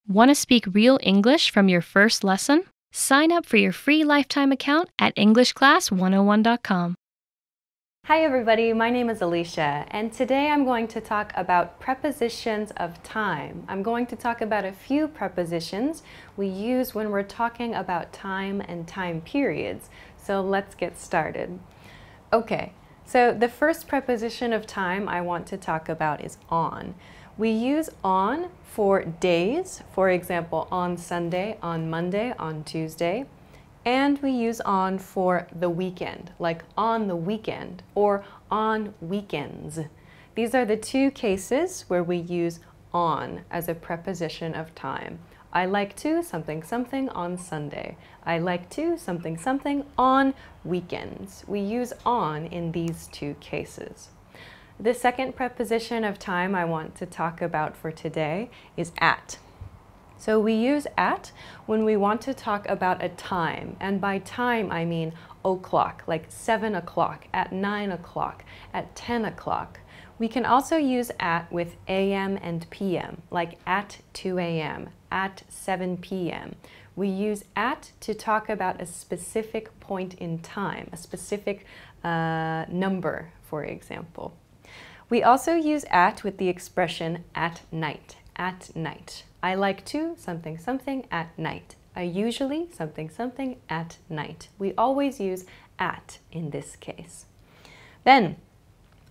Want to speak real English from your first lesson? Sign up for your free lifetime account at EnglishClass101.com. Hi everybody, my name is Alicia, and today I'm going to talk about prepositions of time. I'm going to talk about a few prepositions we use when we're talking about time and time periods. So let's get started. Okay, so the first preposition of time I want to talk about is on. We use on for days, for example, on Sunday, on Monday, on Tuesday. And we use on for the weekend, like on the weekend or on weekends. These are the two cases where we use on as a preposition of time. I like to something something on Sunday. I like to something something on weekends. We use on in these two cases. The second preposition of time I want to talk about for today is at. So we use at when we want to talk about a time, and by time I mean o'clock, like 7 o'clock, at 9 o'clock, at 10 o'clock. We can also use at with AM and PM, like at 2 a.m., at 7 p.m. We use at to talk about a specific point in time, a specific number, for example. We also use at with the expression at night, at night. I like to something something at night. I usually something something at night. We always use at in this case. Then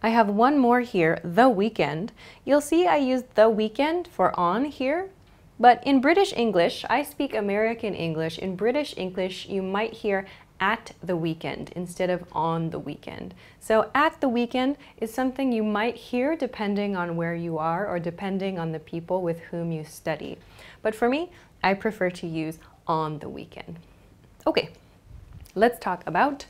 I have one more here, the weekend. You'll see I used the weekend for on here, but in British English, I speak American English. In British English, you might hear at the weekend instead of on the weekend. So at the weekend is something you might hear depending on where you are or depending on the people with whom you study. But for me, I prefer to use on the weekend. Okay, let's talk about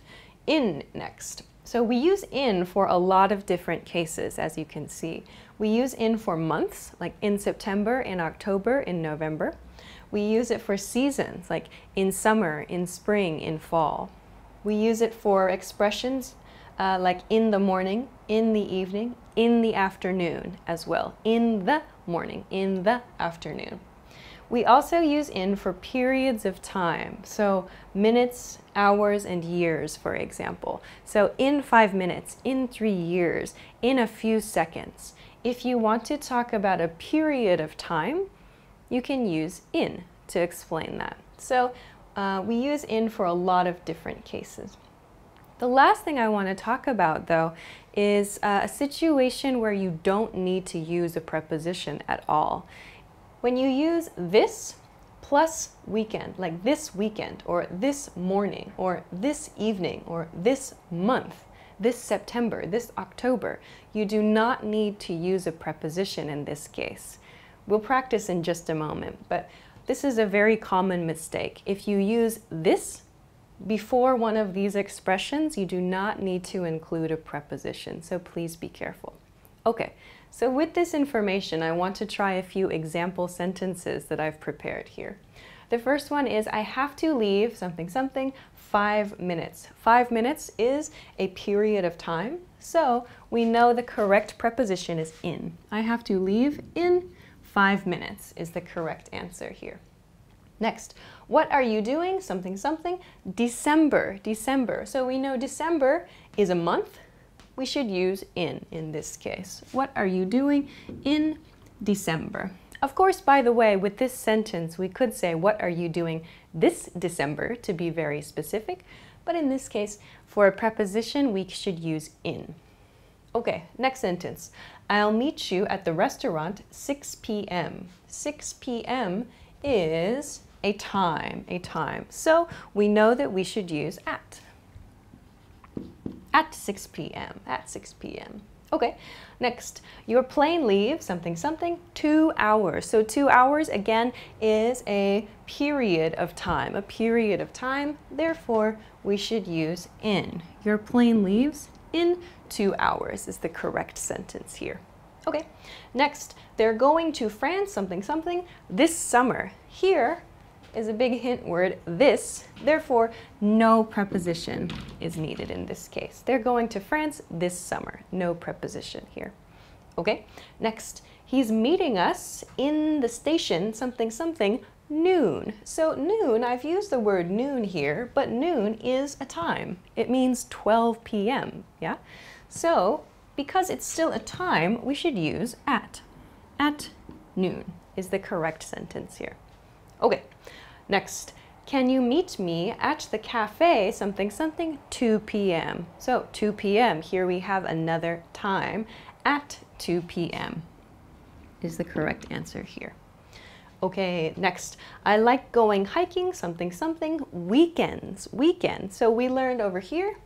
in next. So we use in for a lot of different cases, as you can see. We use in for months, like in September, in October, in November. We use it for seasons, like in summer, in spring, in fall. We use it for expressions like in the morning, in the evening, in the afternoon as well. In the morning, in the afternoon. We also use in for periods of time, so minutes, hours, and years, for example. So in 5 minutes, in 3 years, in a few seconds. If you want to talk about a period of time, you can use in to explain that. So we use in for a lot of different cases. The last thing I want to talk about, though, is a situation where you don't need to use a preposition at all. When you use this plus weekend, like this weekend, or this morning, or this evening, or this month, this September, this October, you do not need to use a preposition in this case. We'll practice in just a moment, but this is a very common mistake. If you use this before one of these expressions, you do not need to include a preposition, so please be careful. Okay, so with this information, I want to try a few example sentences that I've prepared here. The first one is, I have to leave something something 5 minutes. 5 minutes is a period of time, so we know the correct preposition is in. I have to leave in 5 minutes is the correct answer here. Next, what are you doing? Something something. December, December. So we know December is a month. We should use in this case. What are you doing in December? Of course, by the way, with this sentence, we could say, what are you doing this December, to be very specific. But in this case, for a preposition, we should use in. Okay, next sentence. I'll meet you at the restaurant 6 p.m. 6 p.m. is a time, So we know that we should use at. At 6 p.m., at 6 p.m. Okay, next, your plane leaves something something 2 hours. So 2 hours, again, is a period of time, Therefore, we should use in. Your plane leaves in 2 hours is the correct sentence here. Okay, next, they're going to France something something this summer. Here is a big hint word, this, therefore no preposition is needed in this case. They're going to France this summer, no preposition here. Okay, next, He's meeting us in the station something something noon. So noon, I've used the word noon here, but noon is a time. It means 12 p.m., yeah? So because it's still a time, we should use at. At noon is the correct sentence here. Okay, next. Can you meet me at the cafe something something 2 p.m.? So 2 p.m. Here we have another time. At 2 p.m. is the correct answer here. Okay, next. I like going hiking something something weekends. Weekend. So we learned over here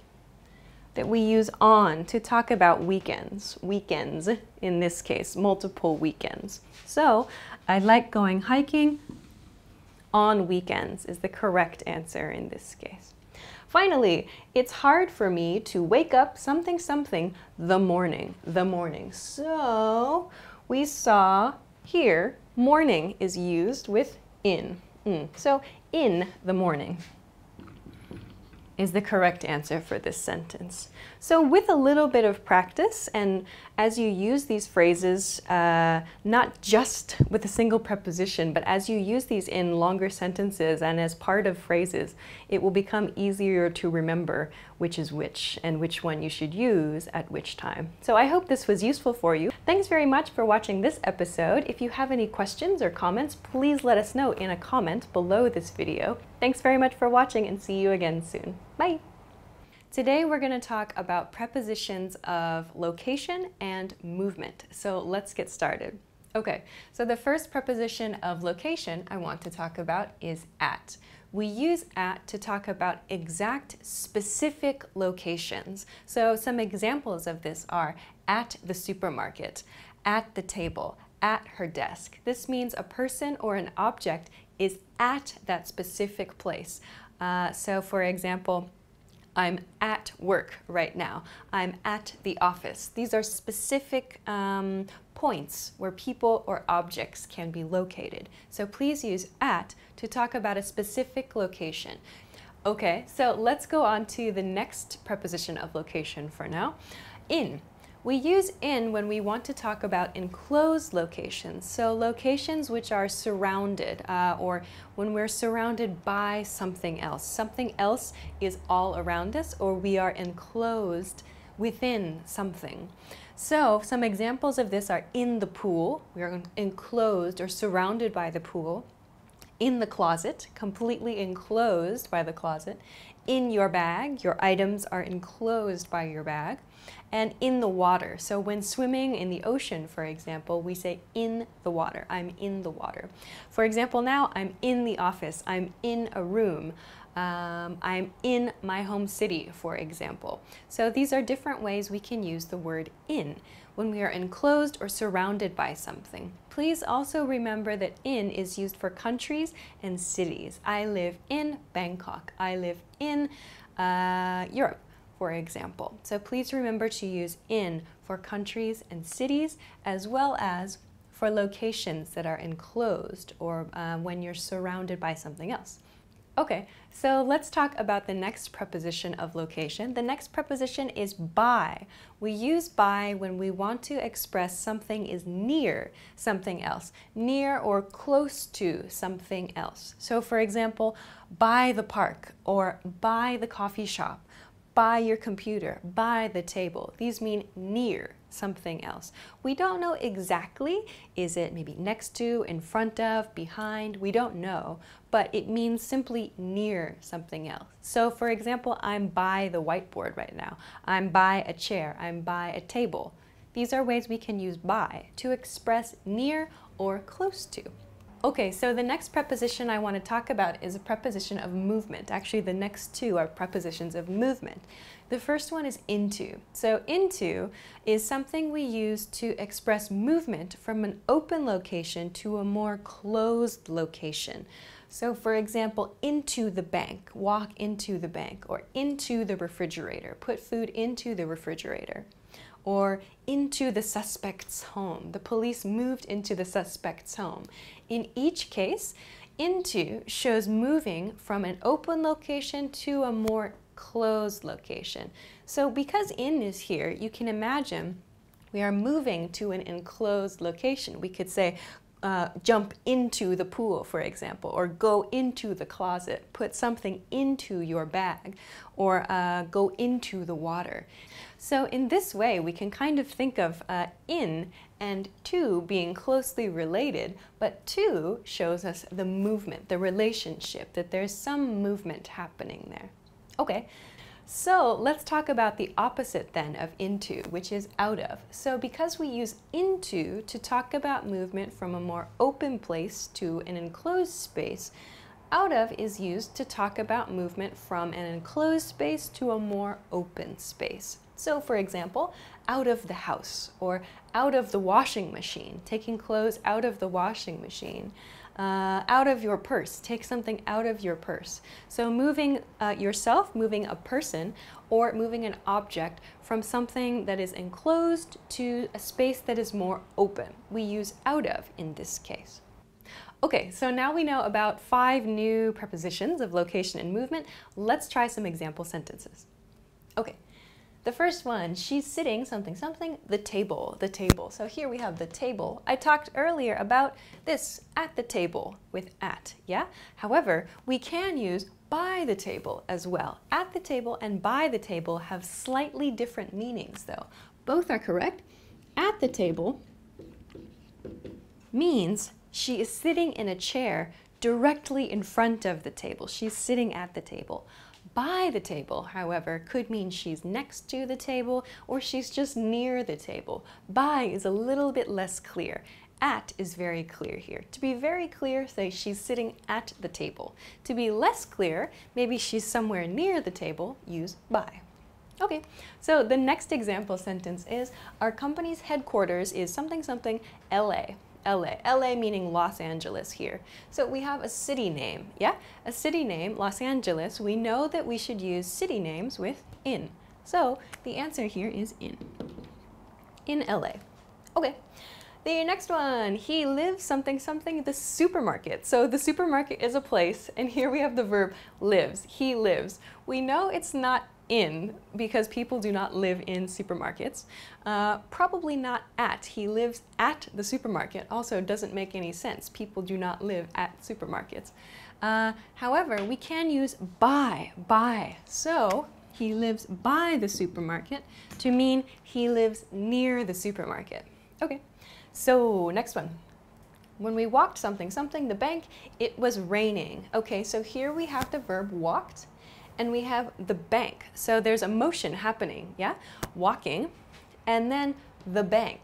that we use on to talk about weekends. Weekends in this case, multiple weekends. So I like going hiking on weekends is the correct answer in this case. Finally, it's hard for me to wake up something something the morning. The morning. So we saw here morning is used with in. So in the morning is the correct answer for this sentence. So with a little bit of practice, and as you use these phrases, not just with a single preposition, but as you use these in longer sentences and as part of phrases, it will become easier to remember which is which and which one you should use at which time. So I hope this was useful for you. Thanks very much for watching this episode. If you have any questions or comments, please let us know in a comment below this video. Thanks very much for watching and see you again soon. Bye! Today we're going to talk about prepositions of location and movement. So let's get started. Okay, so the first preposition of location I want to talk about is at. We use at to talk about exact, specific locations. So some examples of this are at the supermarket, at the table, at her desk. This means a person or an object is at that specific place. So for example, I'm at work right now. I'm at the office. These are specific points where people or objects can be located. So please use at to talk about a specific location. Okay, so let's go on to the next preposition of location for now. In. We use in when we want to talk about enclosed locations, so locations which are surrounded or when we're surrounded by something else. Something else is all around us, or we are enclosed within something. So some examples of this are in the pool, we are enclosed or surrounded by the pool. In the closet, completely enclosed by the closet. In your bag, your items are enclosed by your bag. And in the water. So when swimming in the ocean, for example, we say in the water. I'm in the water. For example, now I'm in the office. I'm in a room. I'm in my home city, for example. So these are different ways we can use the word in when we are enclosed or surrounded by something. Please also remember that in is used for countries and cities. I live in Bangkok. I live in Europe, for example. So please remember to use in for countries and cities, as well as for locations that are enclosed or when you're surrounded by something else. Okay, so let's talk about the next preposition of location. The next preposition is by. We use by when we want to express something is near something else, near or close to something else. So for example, by the park or by the coffee shop, by your computer, by the table. These mean near something else. We don't know exactly, is it maybe next to, in front of, behind? We don't know, but it means simply near something else. So for example, I'm by the whiteboard right now. I'm by a chair. I'm by a table. These are ways we can use by to express near or close to. Okay, so the next preposition I want to talk about is a preposition of movement. Actually, the next two are prepositions of movement. The first one is into. So into is something we use to express movement from an open location to a more closed location. So for example, into the bank, walk into the bank, or into the refrigerator, put food into the refrigerator. Or into the suspect's home. The police moved into the suspect's home. In each case, into shows moving from an open location to a more closed location. So because in is here, you can imagine We are moving to an enclosed location. We could say, jump into the pool, for example, or go into the closet, put something into your bag, or go into the water. So in this way, we can kind of think of in and to being closely related, but to shows us the movement, the relationship, that there's some movement happening there. Okay. So let's talk about the opposite then of into, which is out of. So because we use into to talk about movement from a more open place to an enclosed space, out of is used to talk about movement from an enclosed space to a more open space. So for example, out of the house or out of the washing machine, taking clothes out of the washing machine. Out of your purse, take something out of your purse. So moving yourself, moving a person, or moving an object from something that is enclosed to a space that is more open. We use out of in this case. Okay, so now we know about 5 new prepositions of location and movement. Let's try some example sentences. Okay. The first one, she's sitting something something, the table. So here we have the table. I talked earlier about this, at the table, with at, yeah? However, we can use by the table as well. At the table and by the table have slightly different meanings though. Both are correct. At the table means she is sitting in a chair directly in front of the table. She's sitting at the table. By the table, however, could mean she's next to the table or she's just near the table. By is a little bit less clear. At is very clear here. To be very clear, say she's sitting at the table. To be less clear, maybe she's somewhere near the table, use by. Okay, so the next example sentence is, our company's headquarters is something something LA. LA meaning Los Angeles here. So we have a city name, yeah? A city name, Los Angeles. We know that we should use city names with in. So the answer here is in LA. Okay. The next one, he lives something something, the supermarket. So the supermarket is a place, and here we have the verb lives. He lives. We know it's not in because people do not live in supermarkets. Probably not at. He lives at the supermarket. Also doesn't make any sense. People do not live at supermarkets. However, we can use by. So he lives by the supermarket to mean he lives near the supermarket. Okay, so next one. When we walked something something, the bank, it was raining. Okay, so here we have the verb walked. And we have the bank. So there's a motion happening, yeah? Walking, and then the bank.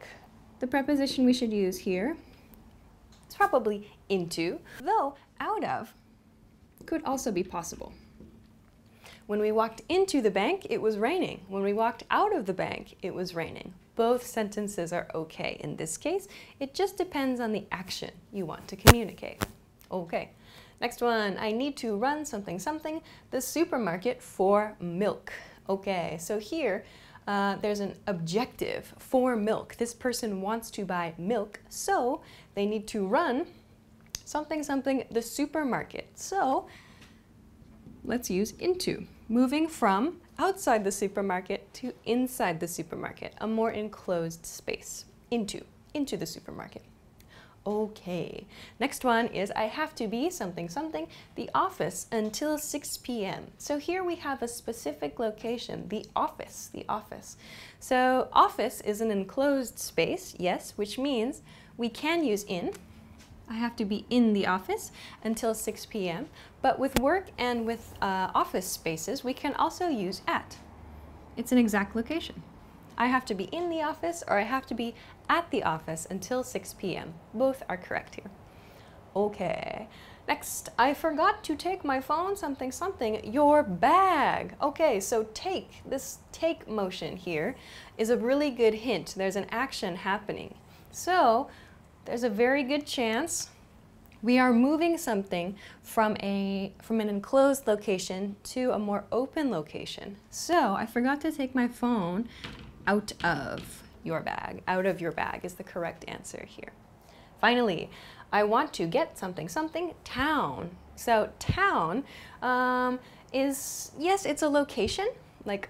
The preposition we should use here is probably into, though out of could also be possible. When we walked into the bank, it was raining. When we walked out of the bank, it was raining. Both sentences are okay in this case. It just depends on the action you want to communicate. Okay. Next one, I need to run something something, the supermarket for milk. Okay, so here there's an objective for milk. This person wants to buy milk, so they need to run something something, the supermarket. So let's use into, moving from outside the supermarket to inside the supermarket, a more enclosed space, into the supermarket. Okay, next one is I have to be something something, the office until 6 p.m. So here we have a specific location, the office. So office is an enclosed space, yes, which means we can use in. I have to be in the office until 6 p.m. But with work and with office spaces, we can also use at. It's an exact location. I have to be in the office or I have to be at the office until 6 p.m. Both are correct here. Okay, next, I forgot to take my phone, something something, your bag. Okay, so take, this take motion here is a really good hint. There's an action happening. So there's a very good chance we are moving something from an enclosed location to a more open location. So I forgot to take my phone out of your bag. Out of your bag is the correct answer here. Finally, I want to get something something, town. So town is, yes, it's a location, like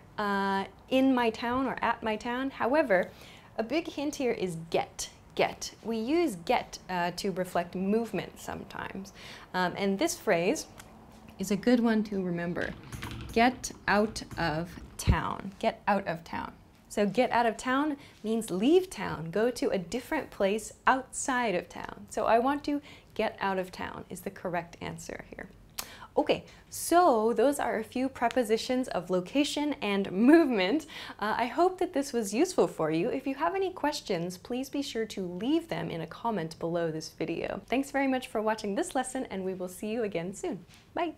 in my town or at my town. However, A big hint here is get. Get. We use get to reflect movement sometimes. And this phrase is a good one to remember. Get out of town. Get out of town. So get out of town means leave town. Go to a different place outside of town. So I want to get out of town is the correct answer here. Okay, so those are a few prepositions of location and movement. I hope that this was useful for you. If you have any questions, please be sure to leave them in a comment below this video. Thanks very much for watching this lesson, and we will see you again soon. Bye!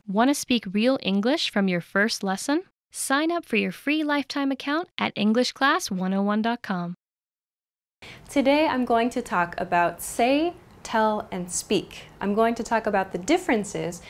Want to speak real English from your first lesson? Sign up for your free lifetime account at EnglishClass101.com. Today I'm going to talk about say, tell, and speak. I'm going to talk about the differences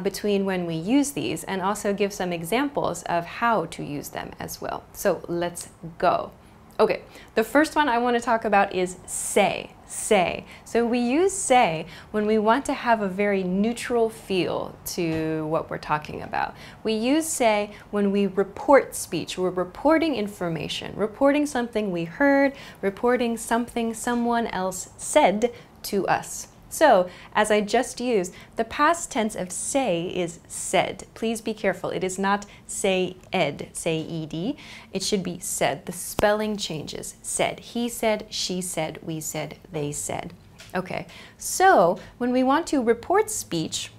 between when we use these and also give some examples of how to use them as well. So let's go. Okay, the first one I want to talk about is say. Say. So we use say when we want to have a very neutral feel to what we're talking about. We use say when we report speech. We're reporting information, reporting something we heard, reporting something someone else said to us. So, as I just used, the past tense of say is said. Please be careful. It is not say-ed, say-ed. It should be said. The spelling changes. Said. He said, she said, we said, they said. Okay, so when we want to report speech,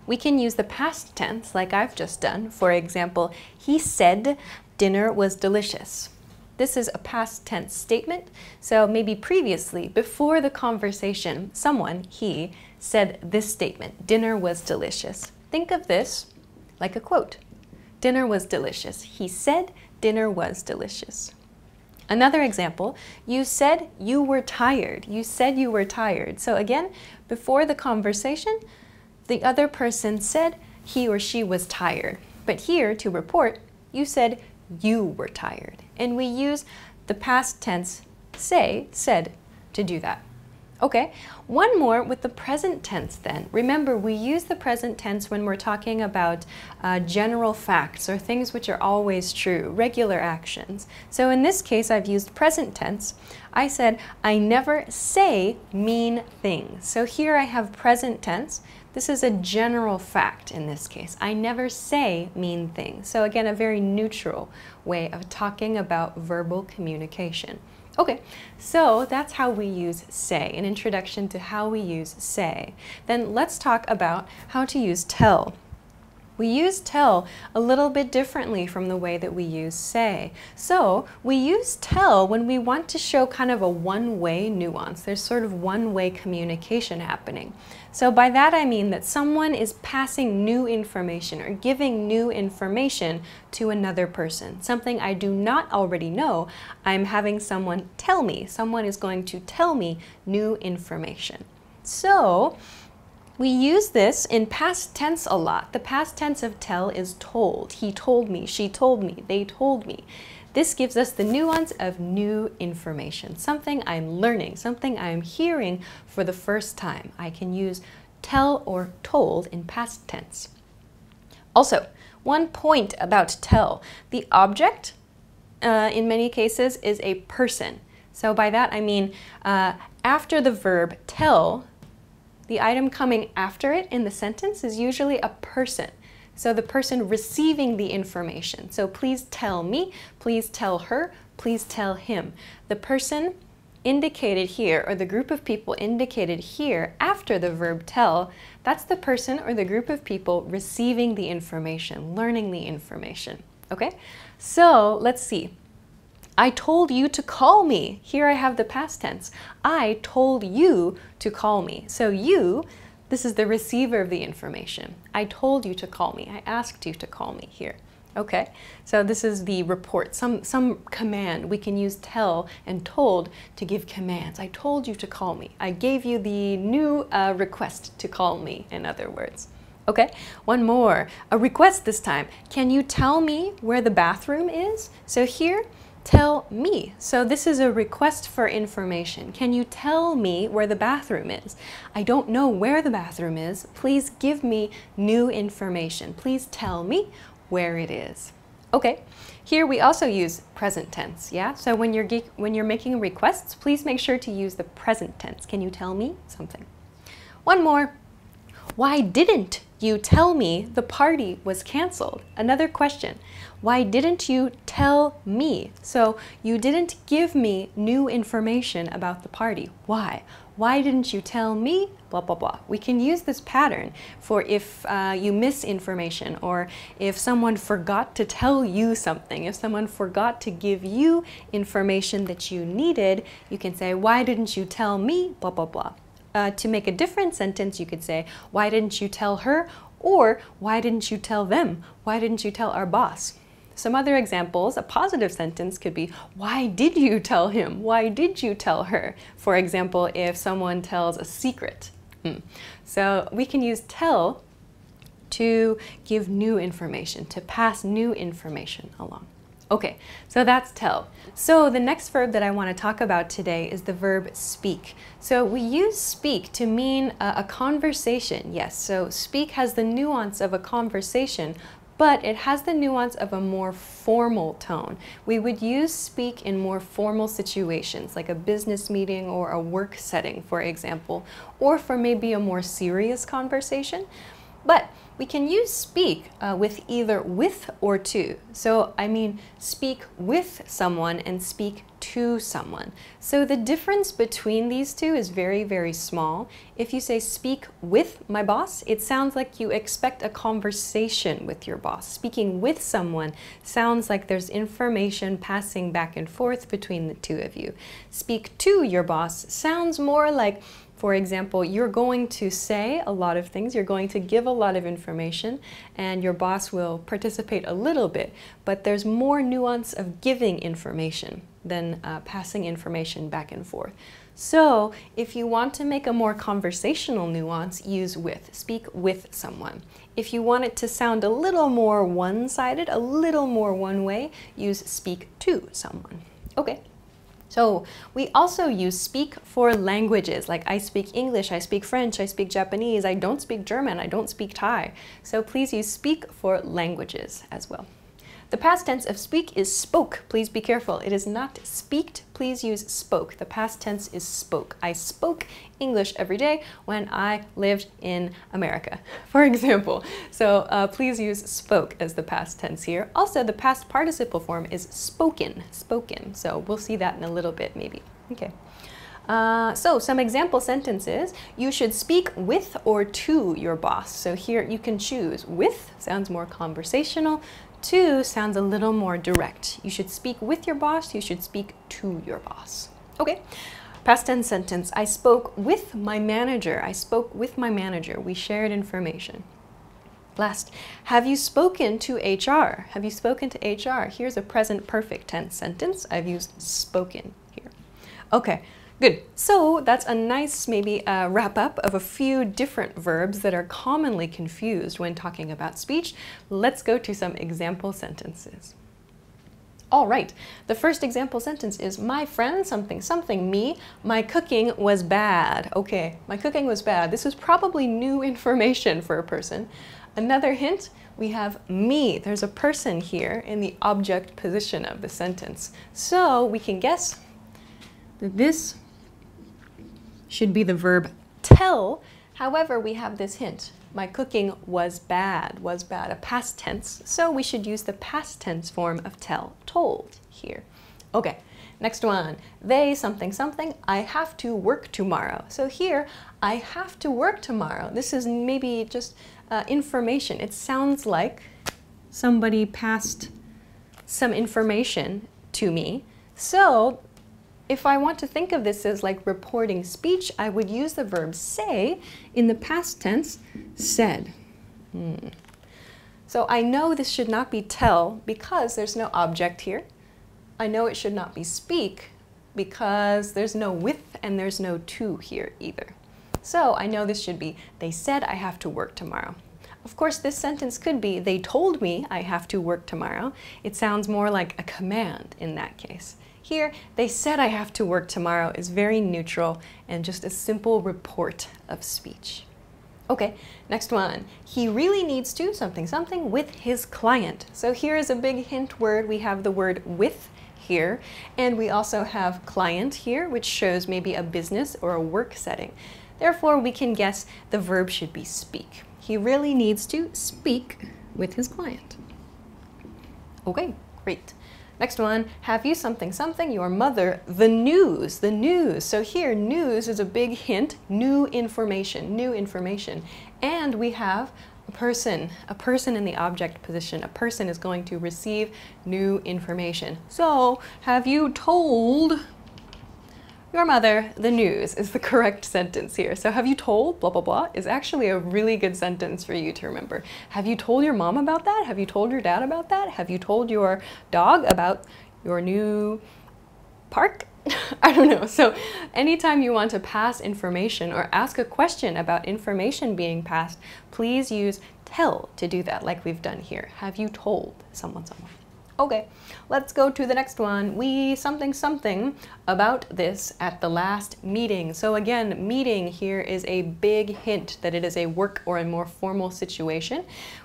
we can use the past tense like I've just done. For example, he said dinner was delicious. This is a past tense statement, so maybe previously, before the conversation, someone, he, said this statement, dinner was delicious. Think of this like a quote. Dinner was delicious. He said dinner was delicious. Another example, you said you were tired. You said you were tired. So again, before the conversation, the other person said he or she was tired. But here, to report, you said you were tired. And we use the past tense say, said, to do that. Okay, one more with the present tense then. Remember, we use the present tense when we're talking about general facts or things which are always true, regular actions. So in this case, I've used present tense. I said, I never say mean things. So here I have present tense. This is a general fact in this case. I never say mean things. So again, a very neutral way of talking about verbal communication. Okay, so that's how we use say, an introduction to how we use say. Then let's talk about how to use tell. We use tell a little bit differently from the way that we use say. So we use tell when we want to show kind of a one-way nuance. There's sort of one-way communication happening. So by that I mean that someone is passing new information or giving new information to another person. Something I do not already know, I'm having someone tell me. Someone is going to tell me new information. So we use this in past tense a lot. The past tense of tell is told. He told me, she told me, they told me. This gives us the nuance of new information, something I'm learning, something I'm hearing for the first time. I can use tell or told in past tense. Also, one point about tell. The object, in many cases, is a person. So by that I mean after the verb tell, the item coming after it in the sentence is usually a person. So the person receiving the information. So please tell me, please tell her, please tell him. The person indicated here, or the group of people indicated here after the verb tell, that's the person or the group of people receiving the information, learning the information. Okay? So let's see. I told you to call me. Here I have the past tense. I told you to call me. So you, this is the receiver of the information. I told you to call me. I asked you to call me here. Okay, so this is the report, some command. We can use tell and told to give commands. I told you to call me. I gave you the new request to call me, in other words. Okay, one more, a request this time. Can you tell me where the bathroom is? So here, tell me. So this is a request for information. Can you tell me where the bathroom is? I don't know where the bathroom is. Please give me new information. Please tell me where it is. Okay, here we also use present tense, yeah? So when you're making requests, please make sure to use the present tense. Can you tell me something? One more. Why didn't you tell me the party was canceled? Another question. Why didn't you tell me? So you didn't give me new information about the party. Why? Why didn't you tell me? Blah, blah, blah. We can use this pattern for if you miss information, or if someone forgot to tell you something, if someone forgot to give you information that you needed, you can say, why didn't you tell me? Blah, blah, blah. To make a different sentence, you could say, why didn't you tell her? Or why didn't you tell them? Why didn't you tell our boss? Some other examples, a positive sentence could be, why did you tell him? Why did you tell her? For example, if someone tells a secret. So we can use tell to give new information, to pass new information along. Okay, so that's tell. So the next verb that I want to talk about today is the verb speak. So we use speak to mean a conversation, yes. So speak has the nuance of a conversation, but it has the nuance of a more formal tone. We would use speak in more formal situations, like a business meeting or a work setting, for example, or for maybe a more serious conversation. But we can use speak with either with or to. So I mean speak with someone and speak to someone. So the difference between these two is very, very small. If you say speak with my boss, it sounds like you expect a conversation with your boss. Speaking with someone sounds like there's information passing back and forth between the two of you. Speak to your boss sounds more like, for example, you're going to say a lot of things, you're going to give a lot of information, and your boss will participate a little bit, but there's more nuance of giving information than passing information back and forth. So if you want to make a more conversational nuance, use with. Speak with someone. If you want it to sound a little more one-sided, a little more one way, use speak to someone. Okay. So we also use speak for languages, like I speak English, I speak French, I speak Japanese, I don't speak German, I don't speak Thai. So please use speak for languages as well. The past tense of speak is spoke. Please be careful. It is not speaked. Please use spoke. The past tense is spoke. I spoke English every day when I lived in America, for example. So please use spoke as the past tense here. Also, the past participle form is spoken. Spoken. So we'll see that in a little bit, maybe. Okay. So some example sentences. You should speak with or to your boss. So here you can choose. With sounds more conversational. To sounds a little more direct. You should speak with your boss. You should speak to your boss. Okay. Past tense sentence. I spoke with my manager. I spoke with my manager. We shared information. Last, have you spoken to HR? Have you spoken to HR? Here's a present perfect tense sentence. I've used spoken here. Okay. Good. So that's a nice maybe wrap up of a few different verbs that are commonly confused when talking about speech. Let's go to some example sentences. All right. The first example sentence is my friend something something me. My cooking was bad. Okay. My cooking was bad. This is probably new information for a person. Another hint, we have me. There's a person here in the object position of the sentence. So we can guess that this should be the verb tell. However, we have this hint. My cooking was bad, a past tense. So we should use the past tense form of tell, told here. Okay, next one. They something something, I have to work tomorrow. So here, I have to work tomorrow. This is maybe just information. It sounds like somebody passed some information to me. So if I want to think of this as like reporting speech, I would use the verb say in the past tense, said. So I know this should not be tell because there's no object here. I know it should not be speak because there's no with and there's no to here either. So I know this should be, they said I have to work tomorrow. Of course, this sentence could be, they told me I have to work tomorrow. It sounds more like a command in that case. Here, they said I have to work tomorrow is very neutral and just a simple report of speech. Okay, next one. He really needs to something something with his client. So here is a big hint word. We have the word with here, and we also have client here, which shows maybe a business or a work setting. Therefore, we can guess the verb should be speak. He really needs to speak with his client. Okay, great. Next one, have you something something, your mother, the news, the news. So here, news is a big hint, new information, new information. And we have a person in the object position. A person is going to receive new information. So, have you told your mother the news is the correct sentence here. So have you told blah, blah, blah is actually a really good sentence for you to remember. Have you told your mom about that? Have you told your dad about that? Have you told your dog about your new park? I don't know. So anytime you want to pass information or ask a question about information being passed, please use tell to do that like we've done here. Have you told someone? Okay, let's go to the next one. We something about this at the last meeting. So again, meeting here is a big hint that it is a work or a more formal situation.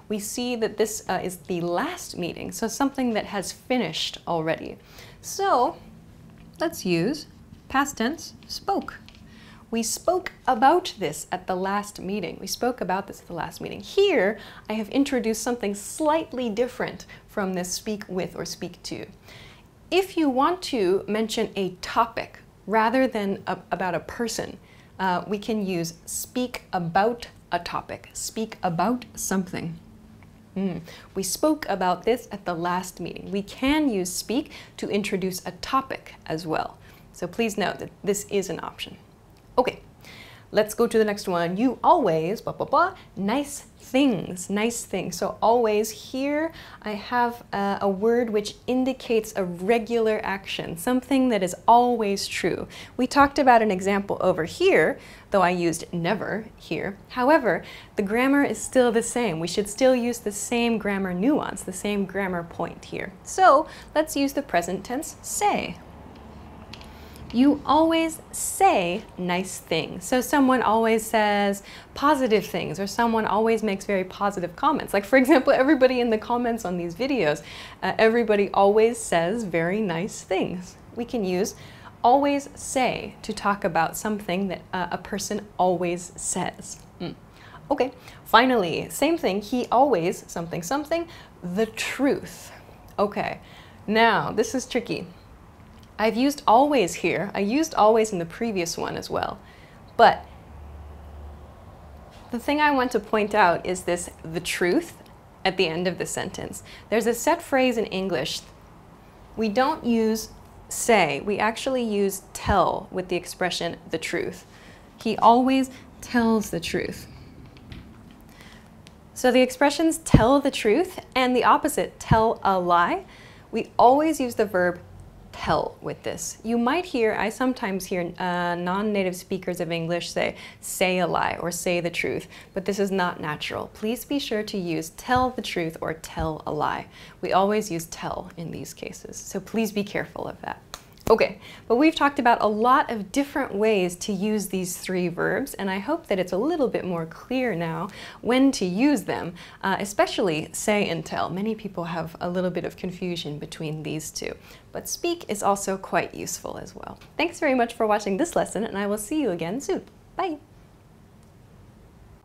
We see that this is the last meeting, so something that has finished already. So let's use past tense spoke. We spoke about this at the last meeting. We spoke about this at the last meeting. Here, I have introduced something slightly different from this speak with or speak to. If you want to mention a topic rather than about a person, we can use speak about a topic, speak about something. We spoke about this at the last meeting. We can use speak to introduce a topic as well. So please note that this is an option. Okay, let's go to the next one. You always, blah, blah, blah, nice things, nice things. So always here I have a word which indicates a regular action, something that is always true. We talked about an example over here, though I used never here. However, the grammar is still the same. We should still use the same grammar nuance, the same grammar point here. So let's use the present tense say. You always say nice things. So someone always says positive things, or someone always makes very positive comments. Like for example, everybody in the comments on these videos, everybody always says very nice things. We can use always say to talk about something that a person always says. Okay, finally, same thing, he always something something, the truth. Okay, now this is tricky. I've used always here. I used always in the previous one as well. But the thing I want to point out is this, the truth, at the end of the sentence. There's a set phrase in English. We don't use say. We actually use tell with the expression the truth. He always tells the truth. So the expressions tell the truth and the opposite, tell a lie. We always use the verb tell with this. You might hear, I sometimes hear non-native speakers of English say a lie or say the truth, but this is not natural. Please be sure to use tell the truth or tell a lie. We always use tell in these cases, so please be careful of that. Okay, but we've talked about a lot of different ways to use these three verbs, and I hope that it's a little bit more clear now when to use them, especially say and tell. Many people have a little bit of confusion between these two, but speak is also quite useful as well. Thanks very much for watching this lesson, and I will see you again soon. Bye!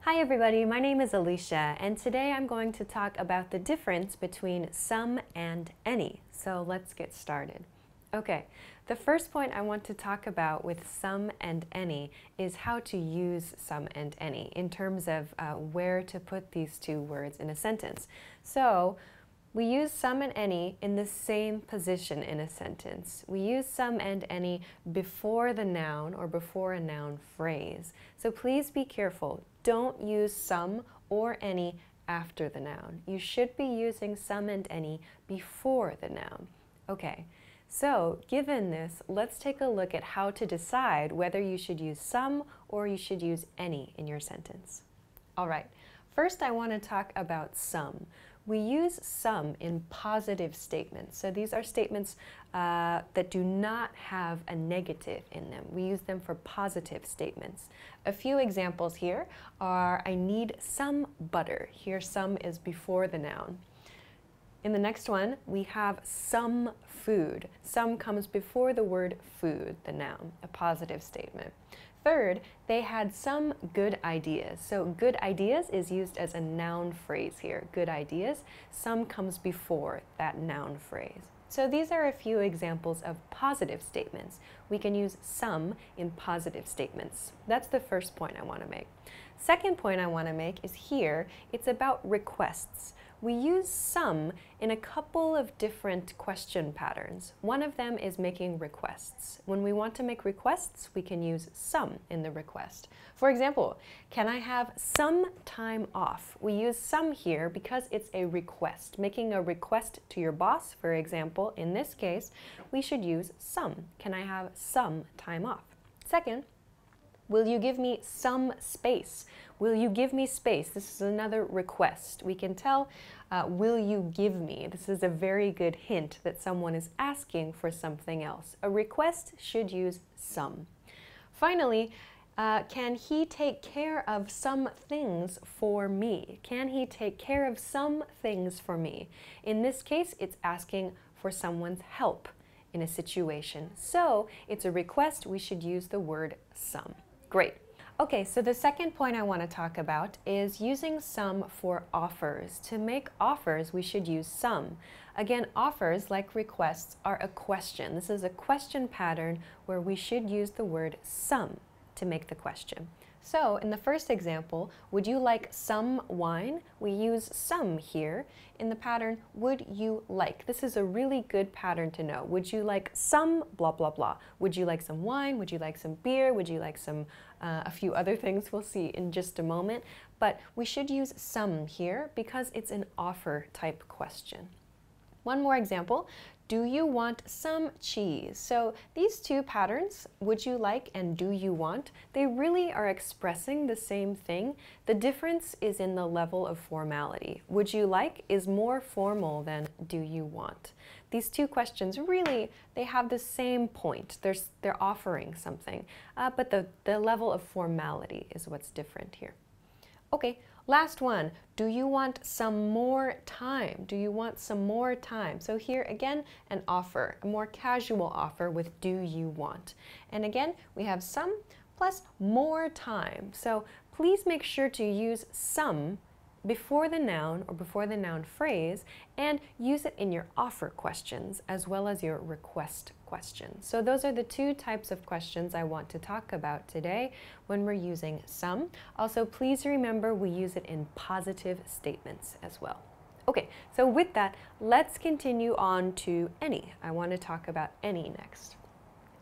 Hi everybody, my name is Alicia, and today I'm going to talk about the difference between some and any. So let's get started. Okay, the first point I want to talk about with some and any is how to use some and any in terms of where to put these two words in a sentence. So we use some and any in the same position in a sentence. We use some and any before the noun or before a noun phrase. So please be careful. Don't use some or any after the noun. You should be using some and any before the noun. Okay. So, given this, let's take a look at how to decide whether you should use some or you should use any in your sentence. All right, first I want to talk about some. We use some in positive statements. So these are statements that do not have a negative in them. We use them for positive statements. A few examples here are, I need some butter. Here, some is before the noun. In the next one, we have some food. Some comes before the word food, the noun, a positive statement. Third, they had some good ideas. So good ideas is used as a noun phrase here. Good ideas. Some comes before that noun phrase. So these are a few examples of positive statements. We can use some in positive statements. That's the first point I want to make. Second point I want to make is here, it's about requests. We use some in a couple of different question patterns. One of them is making requests. When we want to make requests, we can use some in the request. For example, can I have some time off? We use some here because it's a request. Making a request to your boss, for example, in this case, we should use some. Can I have some time off? Second, will you give me some space? Will you give me space? This is another request. We can tell, will you give me? This is a very good hint that someone is asking for something else. A request should use some. Finally, can he take care of some things for me? Can he take care of some things for me? In this case, it's asking for someone's help in a situation. So it's a request. We should use the word some. Great. Okay, so the second point I want to talk about is using some for offers. To make offers, we should use some. Again, offers, like requests, are a question. This is a question pattern where we should use the word some to make the question. So in the first example, would you like some wine? We use some here in the pattern, would you like? This is a really good pattern to know. Would you like some blah, blah, blah? Would you like some wine? Would you like some beer? Would you like some, a few other things we'll see in just a moment. But we should use some here because it's an offer type question. One more example. Do you want some cheese? So these two patterns, would you like and do you want, they really are expressing the same thing. The difference is in the level of formality. Would you like is more formal than do you want. These two questions really, they have the same point. They're offering something, but the level of formality is what's different here. Okay. Last one, do you want some more time? Do you want some more time? So here again, an offer, a more casual offer with do you want. And again, we have some plus more time. So please make sure to use some before the noun or before the noun phrase and use it in your offer questions as well as your request questions. So those are the two types of questions I want to talk about today when we're using some. Also, please remember we use it in positive statements as well. Okay, so with that, let's continue on to any. I want to talk about any next.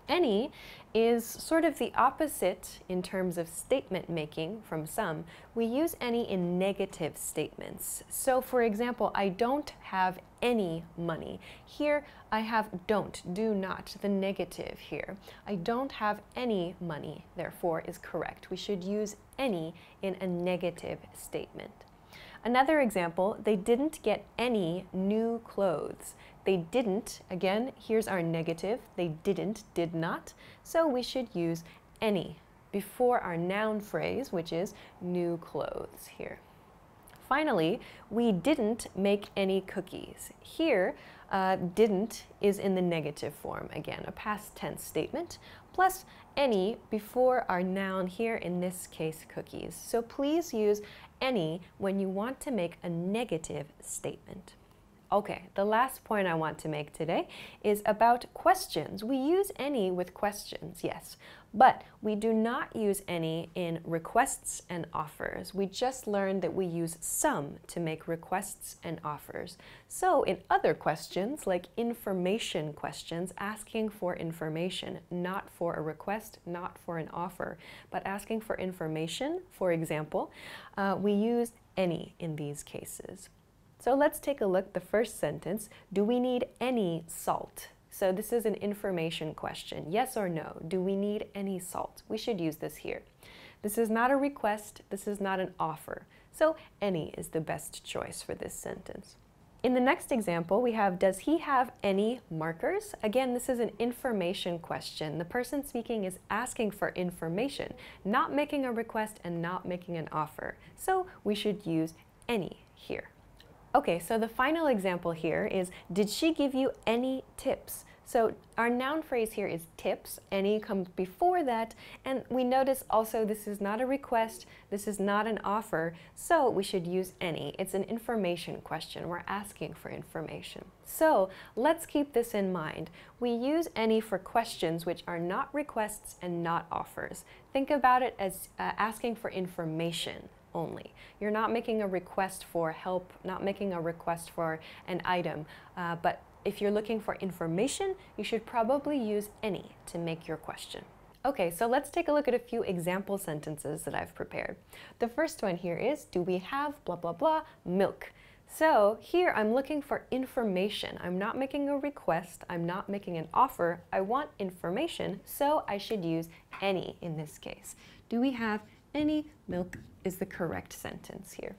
Any is sort of the opposite in terms of statement making from some. We use any in negative statements. So for example, I don't have any money. Here I have don't, do not, the negative here. I don't have any money, therefore, is correct. We should use any in a negative statement. Another example, they didn't get any new clothes. They didn't, again, here's our negative, they didn't, did not, so we should use any before our noun phrase, which is new clothes here. Finally, we didn't make any cookies. Here, didn't is in the negative form, again, a past tense statement, plus any before our noun here, in this case, cookies. So please use any when you want to make a negative statement. Okay, the last point I want to make today is about questions. We use any with questions, yes, but we do not use any in requests and offers. We just learned that we use some to make requests and offers. So in other questions, like information questions, asking for information, not for a request, not for an offer, but asking for information, for example, we use any in these cases. So let's take a look at the first sentence. Do we need any salt? So this is an information question. Yes or no? Do we need any salt? We should use this here. This is not a request. This is not an offer. So any is the best choice for this sentence. In the next example, we have, does he have any markers? Again, this is an information question. The person speaking is asking for information, not making a request and not making an offer. So we should use any here. Okay, so the final example here is, did she give you any tips? So our noun phrase here is tips. Any comes before that, and we notice also this is not a request, this is not an offer, so we should use any. It's an information question. We're asking for information. So let's keep this in mind. We use any for questions which are not requests and not offers. Think about it as asking for information only. You're not making a request for help, not making a request for an item, but if you're looking for information, you should probably use any to make your question. Okay, so let's take a look at a few example sentences that I've prepared. The first one here is, do we have blah blah blah milk? So here I'm looking for information. I'm not making a request, I'm not making an offer, I want information, so I should use any in this case. Do we have any milk is the correct sentence here.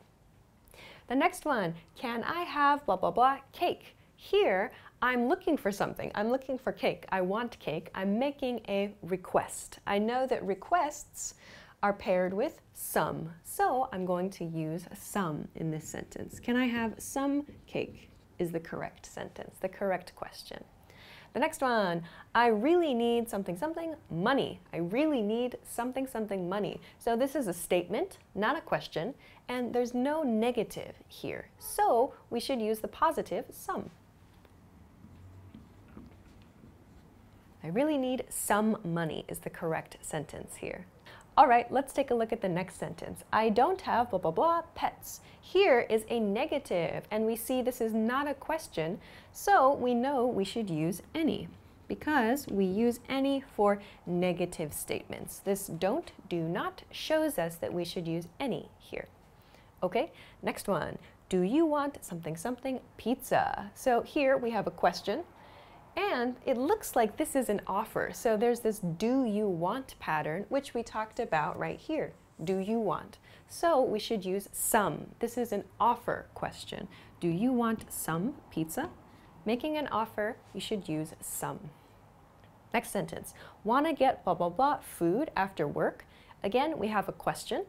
The next one, can I have blah blah blah cake? Here, I'm looking for something. I'm looking for cake. I want cake. I'm making a request. I know that requests are paired with some, so I'm going to use some in this sentence. Can I have some cake is the correct sentence, the correct question. The next one, I really need something something money. I really need something something money. So this is a statement, not a question, and there's no negative here. So we should use the positive some. I really need some money is the correct sentence here. All right, let's take a look at the next sentence. I don't have blah blah blah pets. Here is a negative, and we see this is not a question, so we know we should use any because we use any for negative statements. This don't, do not shows us that we should use any here. Okay, next one. Do you want something something pizza? So here we have a question. And it looks like this is an offer. So there's this do you want pattern, which we talked about right here. Do you want? So we should use some. This is an offer question. Do you want some pizza? Making an offer, you should use some. Next sentence. Wanna get blah, blah, blah food after work? Again, we have a question.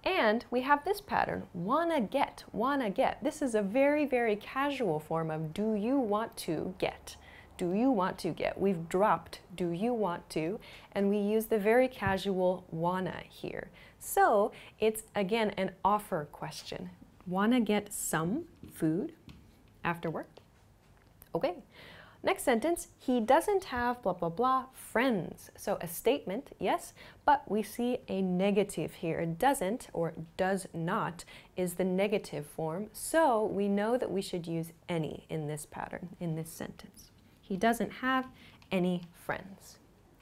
And we have this pattern, wanna get, wanna get. This is a very, very casual form of do you want to get. Do you want to get? We've dropped do you want to, and we use the very casual wanna here. So it's again an offer question. Wanna get some food after work? Okay. Next sentence, he doesn't have blah blah blah friends. So a statement, yes, but we see a negative here. Doesn't or does not is the negative form, so we know that we should use any in this pattern, in this sentence. He doesn't have any friends.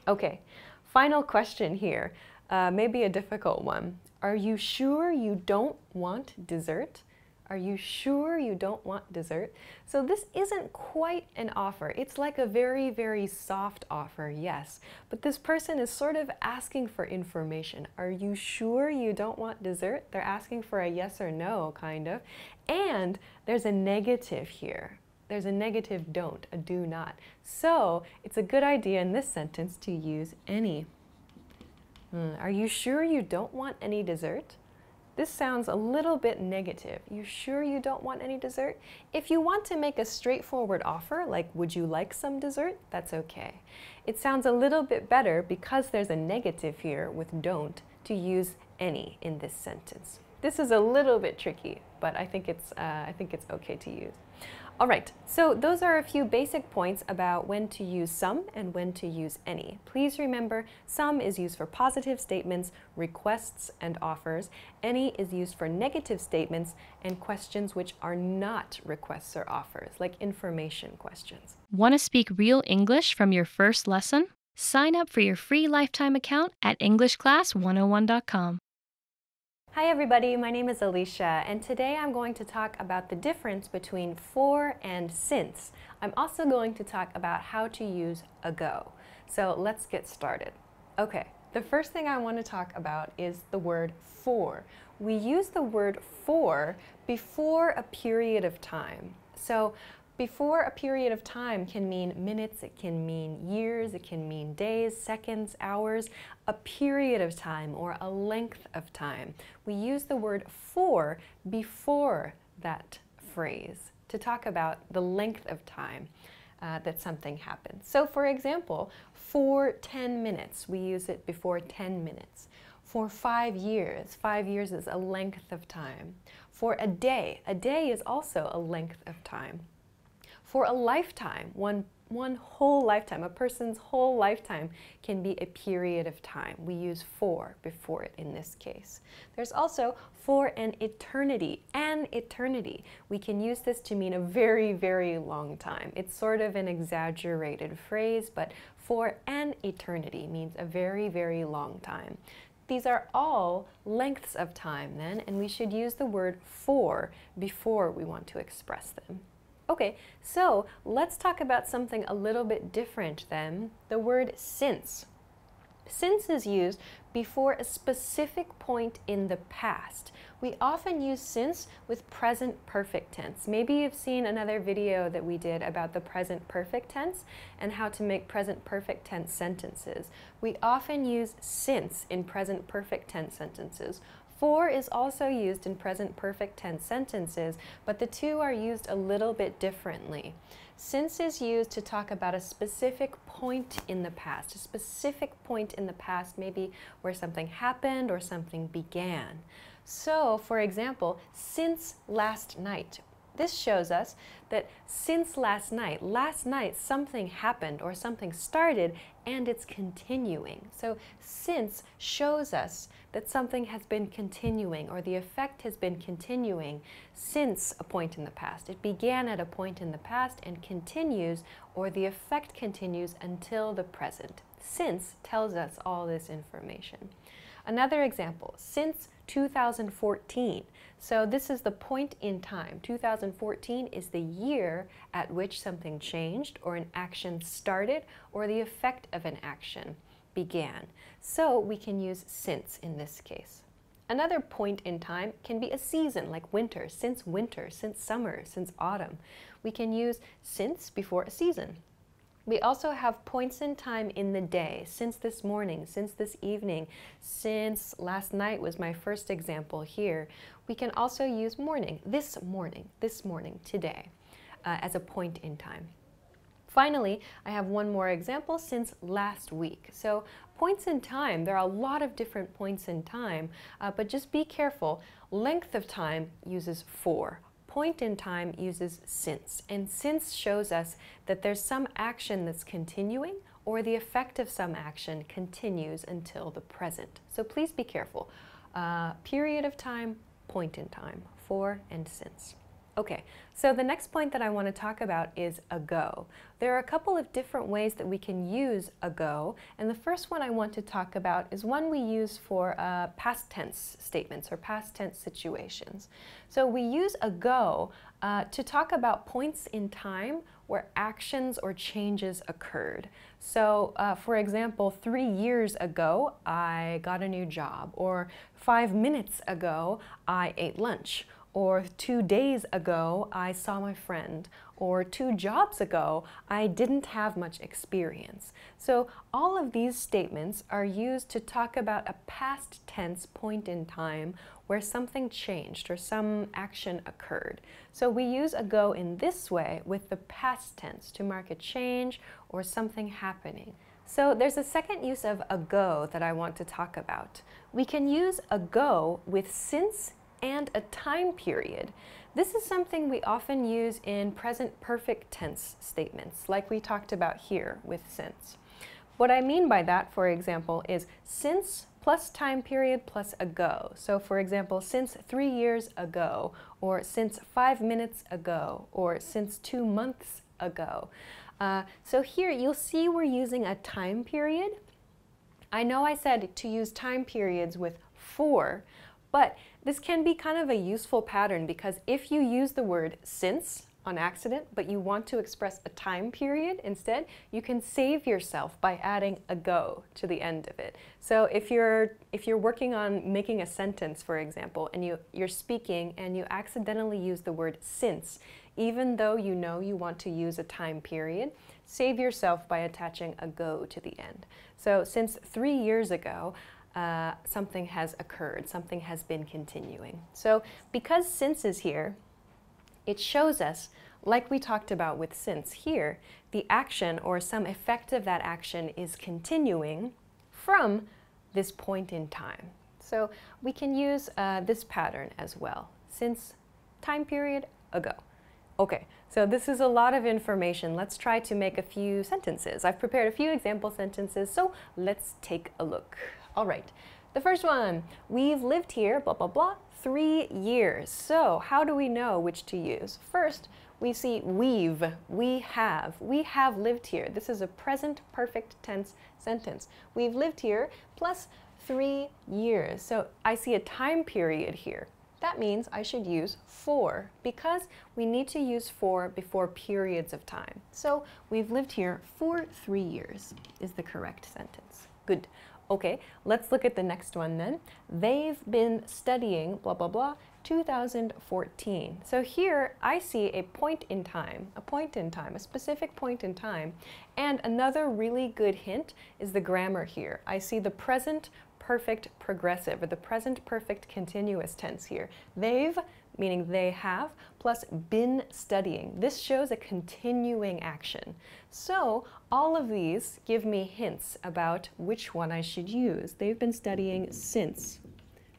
Okay, final question here, maybe a difficult one. Are you sure you don't want dessert? Are you sure you don't want dessert? So this isn't quite an offer. It's like a very, very soft offer, yes. But this person is sort of asking for information. Are you sure you don't want dessert? They're asking for a yes or no, kind of. And there's a negative here. There's a negative don't, a do not. So it's a good idea in this sentence to use any. Are you sure you don't want any dessert? This sounds a little bit negative. You sure you don't want any dessert? If you want to make a straightforward offer, like would you like some dessert? That's okay. It sounds a little bit better because there's a negative here with don't to use any in this sentence. This is a little bit tricky, but I think it's okay to use. All right, so those are a few basic points about when to use some and when to use any. Please remember, some is used for positive statements, requests, and offers. Any is used for negative statements and questions which are not requests or offers, like information questions. Want to speak real English from your first lesson? Sign up for your free lifetime account at EnglishClass101.com. Hi everybody, my name is Alicia, and today I'm going to talk about the difference between for and since. I'm also going to talk about how to use ago. So let's get started. Okay, the first thing I want to talk about is the word for. we use the word for before a period of time. So before a period of time can mean minutes, it can mean years, it can mean days, seconds, hours, a period of time or a length of time. We use the word for before that phrase to talk about the length of time that something happens. So for example, for 10 minutes, we use it before 10 minutes. For 5 years is a length of time. For a day is also a length of time. For a lifetime, one whole lifetime, a person's whole lifetime can be a period of time. We use for before it in this case. There's also for an eternity. An eternity. We can use this to mean a very, very long time. It's sort of an exaggerated phrase, but for an eternity means a very, very long time. These are all lengths of time then, and we should use the word for before we want to express them. Okay, so let's talk about something a little bit different then, the word since. Since is used before a specific point in the past. We often use since with present perfect tense. Maybe you've seen another video that we did about the present perfect tense and how to make present perfect tense sentences. We often use since in present perfect tense sentences. For is also used in present perfect tense sentences, but the two are used a little bit differently. Since is used to talk about a specific point in the past, a specific point in the past, maybe where something happened or something began. So, for example, since last night. This shows us that since last night something happened or something started and it's continuing. So since shows us that something has been continuing or the effect has been continuing since a point in the past. It began at a point in the past and continues, or the effect continues until the present. Since tells us all this information. Another example, since 2014. So this is the point in time. 2014 is the year at which something changed or an action started or the effect of an action began. So we can use since in this case. Another point in time can be a season, like winter, since summer, since autumn. We can use since before a season. We also have points in time in the day, since this morning, since this evening, since last night was my first example here. We can also use morning, this morning, today, as a point in time. Finally, I have one more example, since last week. So points in time, there are a lot of different points in time, but just be careful. Length of time uses for. Point in time uses since, and since shows us that there's some action that's continuing or the effect of some action continues until the present. So please be careful. Period of time, point in time, for and since. Okay, so the next point that I want to talk about is ago. There are a couple of different ways that we can use ago, and the first one I want to talk about is one we use for past tense statements or past tense situations. So we use ago to talk about points in time where actions or changes occurred. So for example, 3 years ago I got a new job, or 5 minutes ago I ate lunch, or 2 days ago I saw my friend, or 2 jobs ago I didn't have much experience. So all of these statements are used to talk about a past tense point in time where something changed or some action occurred. So we use ago in this way with the past tense to mark a change or something happening. So there's a second use of ago that I want to talk about. We can use ago with since and a time period. This is something we often use in present perfect tense statements, like we talked about here with since. What I mean by that, for example, is since plus time period plus ago. So for example, since 3 years ago, or since 5 minutes ago, or since 2 months ago. So here you'll see we're using a time period. I know I said to use time periods with for, but this can be kind of a useful pattern because if you use the word since on accident, but you want to express a time period instead, you can save yourself by adding ago to the end of it. So if you're working on making a sentence, for example, and you're speaking and you accidentally use the word since, even though you know you want to use a time period, save yourself by attaching ago to the end. So since 3 years ago, something has occurred, something has been continuing. So because since is here, it shows us, like we talked about with since here, the action or some effect of that action is continuing from this point in time. So we can use this pattern as well. Since, time period, ago. Okay, so this is a lot of information. Let's try to make a few sentences. I've prepared a few example sentences, so let's take a look. All right, the first one, we've lived here, blah, blah, blah, 3 years. So how do we know which to use? First, we see we have lived here. This is a present perfect tense sentence. We've lived here plus 3 years. So I see a time period here. That means I should use for, because we need to use for before periods of time. So we've lived here for 3 years is the correct sentence. Good. Okay, let's look at the next one then. They've been studying, blah, blah, blah, 2014. So here I see a point in time, a specific point in time. And another really good hint is the grammar here. I see the present perfect progressive, or the present perfect continuous tense here. They've, meaning they have, plus been studying. This shows a continuing action. So all of these give me hints about which one I should use. They've been studying since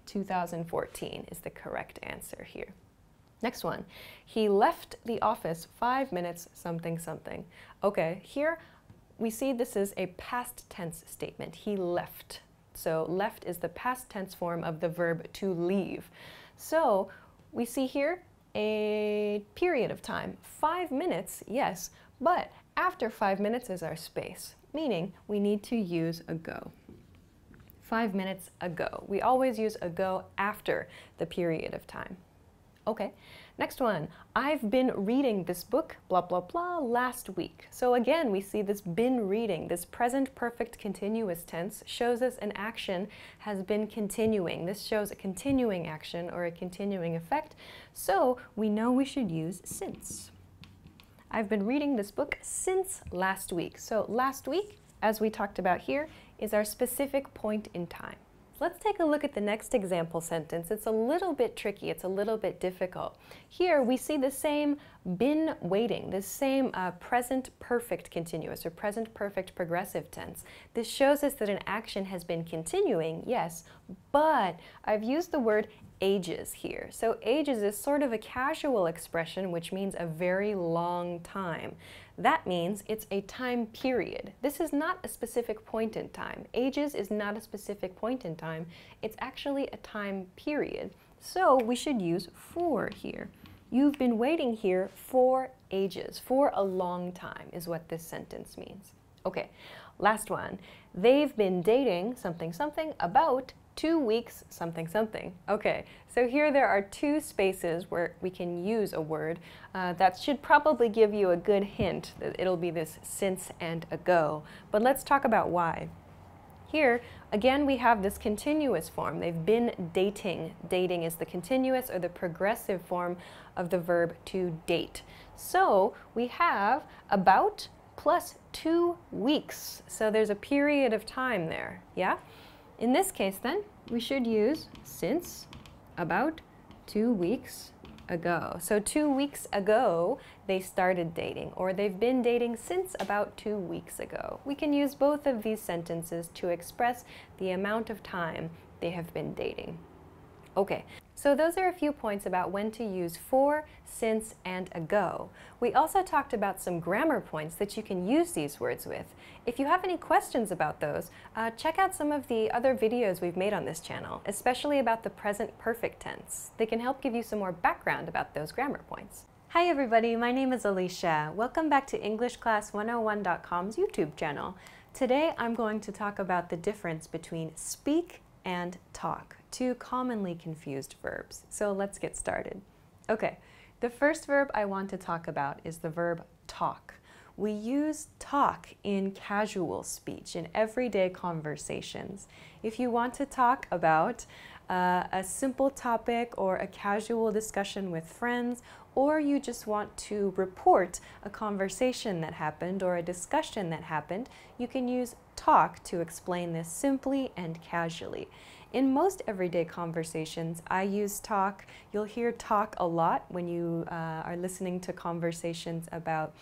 2014 is the correct answer here. Next one, he left the office 5 minutes something something. Okay, here we see this is a past tense statement. He left. So left is the past tense form of the verb to leave. So we see here a period of time. 5 minutes, yes, but after 5 minutes is our space, meaning we need to use ago. 5 minutes ago. We always use ago after the period of time. Okay, next one. I've been reading this book, blah, blah, blah, last week. So again, we see this been reading, this present perfect continuous tense shows us an action has been continuing. This shows a continuing action or a continuing effect. So we know we should use since. I've been reading this book since last week. So last week, as we talked about here, is our specific point in time. Let's take a look at the next example sentence. It's a little bit tricky, it's a little bit difficult. Here we see the same been waiting, the same present perfect continuous or present perfect progressive tense. This shows us that an action has been continuing, yes, but I've used the word ages here. So ages is sort of a casual expression which means a very long time. That means it's a time period. This is not a specific point in time. Ages is not a specific point in time. It's actually a time period. So we should use for here. You've been waiting here for ages, for a long time is what this sentence means. Okay, last one. They've been dating something something about 2 weeks something something. Okay, so here there are 2 spaces where we can use a word. That should probably give you a good hint that it'll be this since and ago. But let's talk about why. Here, again, we have this continuous form. They've been dating. Dating is the continuous or the progressive form of the verb to date. So we have about plus 2 weeks. So there's a period of time there, yeah? In this case, then, we should use since about 2 weeks ago. So 2 weeks ago, they started dating, or they've been dating since about 2 weeks ago. We can use both of these sentences to express the amount of time they have been dating. Okay, so those are a few points about when to use for, since, and ago. We also talked about some grammar points that you can use these words with. If you have any questions about those, check out some of the other videos we've made on this channel, especially about the present perfect tense. They can help give you some more background about those grammar points. Hi everybody, my name is Alicia. Welcome back to EnglishClass101.com's YouTube channel. Today I'm going to talk about the difference between speak and talk, 2 commonly confused verbs. So let's get started. Okay, The first verb I want to talk about is the verb talk. We use talk in casual speech, in everyday conversations. If you want to talk about a simple topic or a casual discussion with friends, or you just want to report a conversation that happened or a discussion that happened, you can use talk to explain this simply and casually. In most everyday conversations, I use talk. You'll hear talk a lot when you are listening to conversations about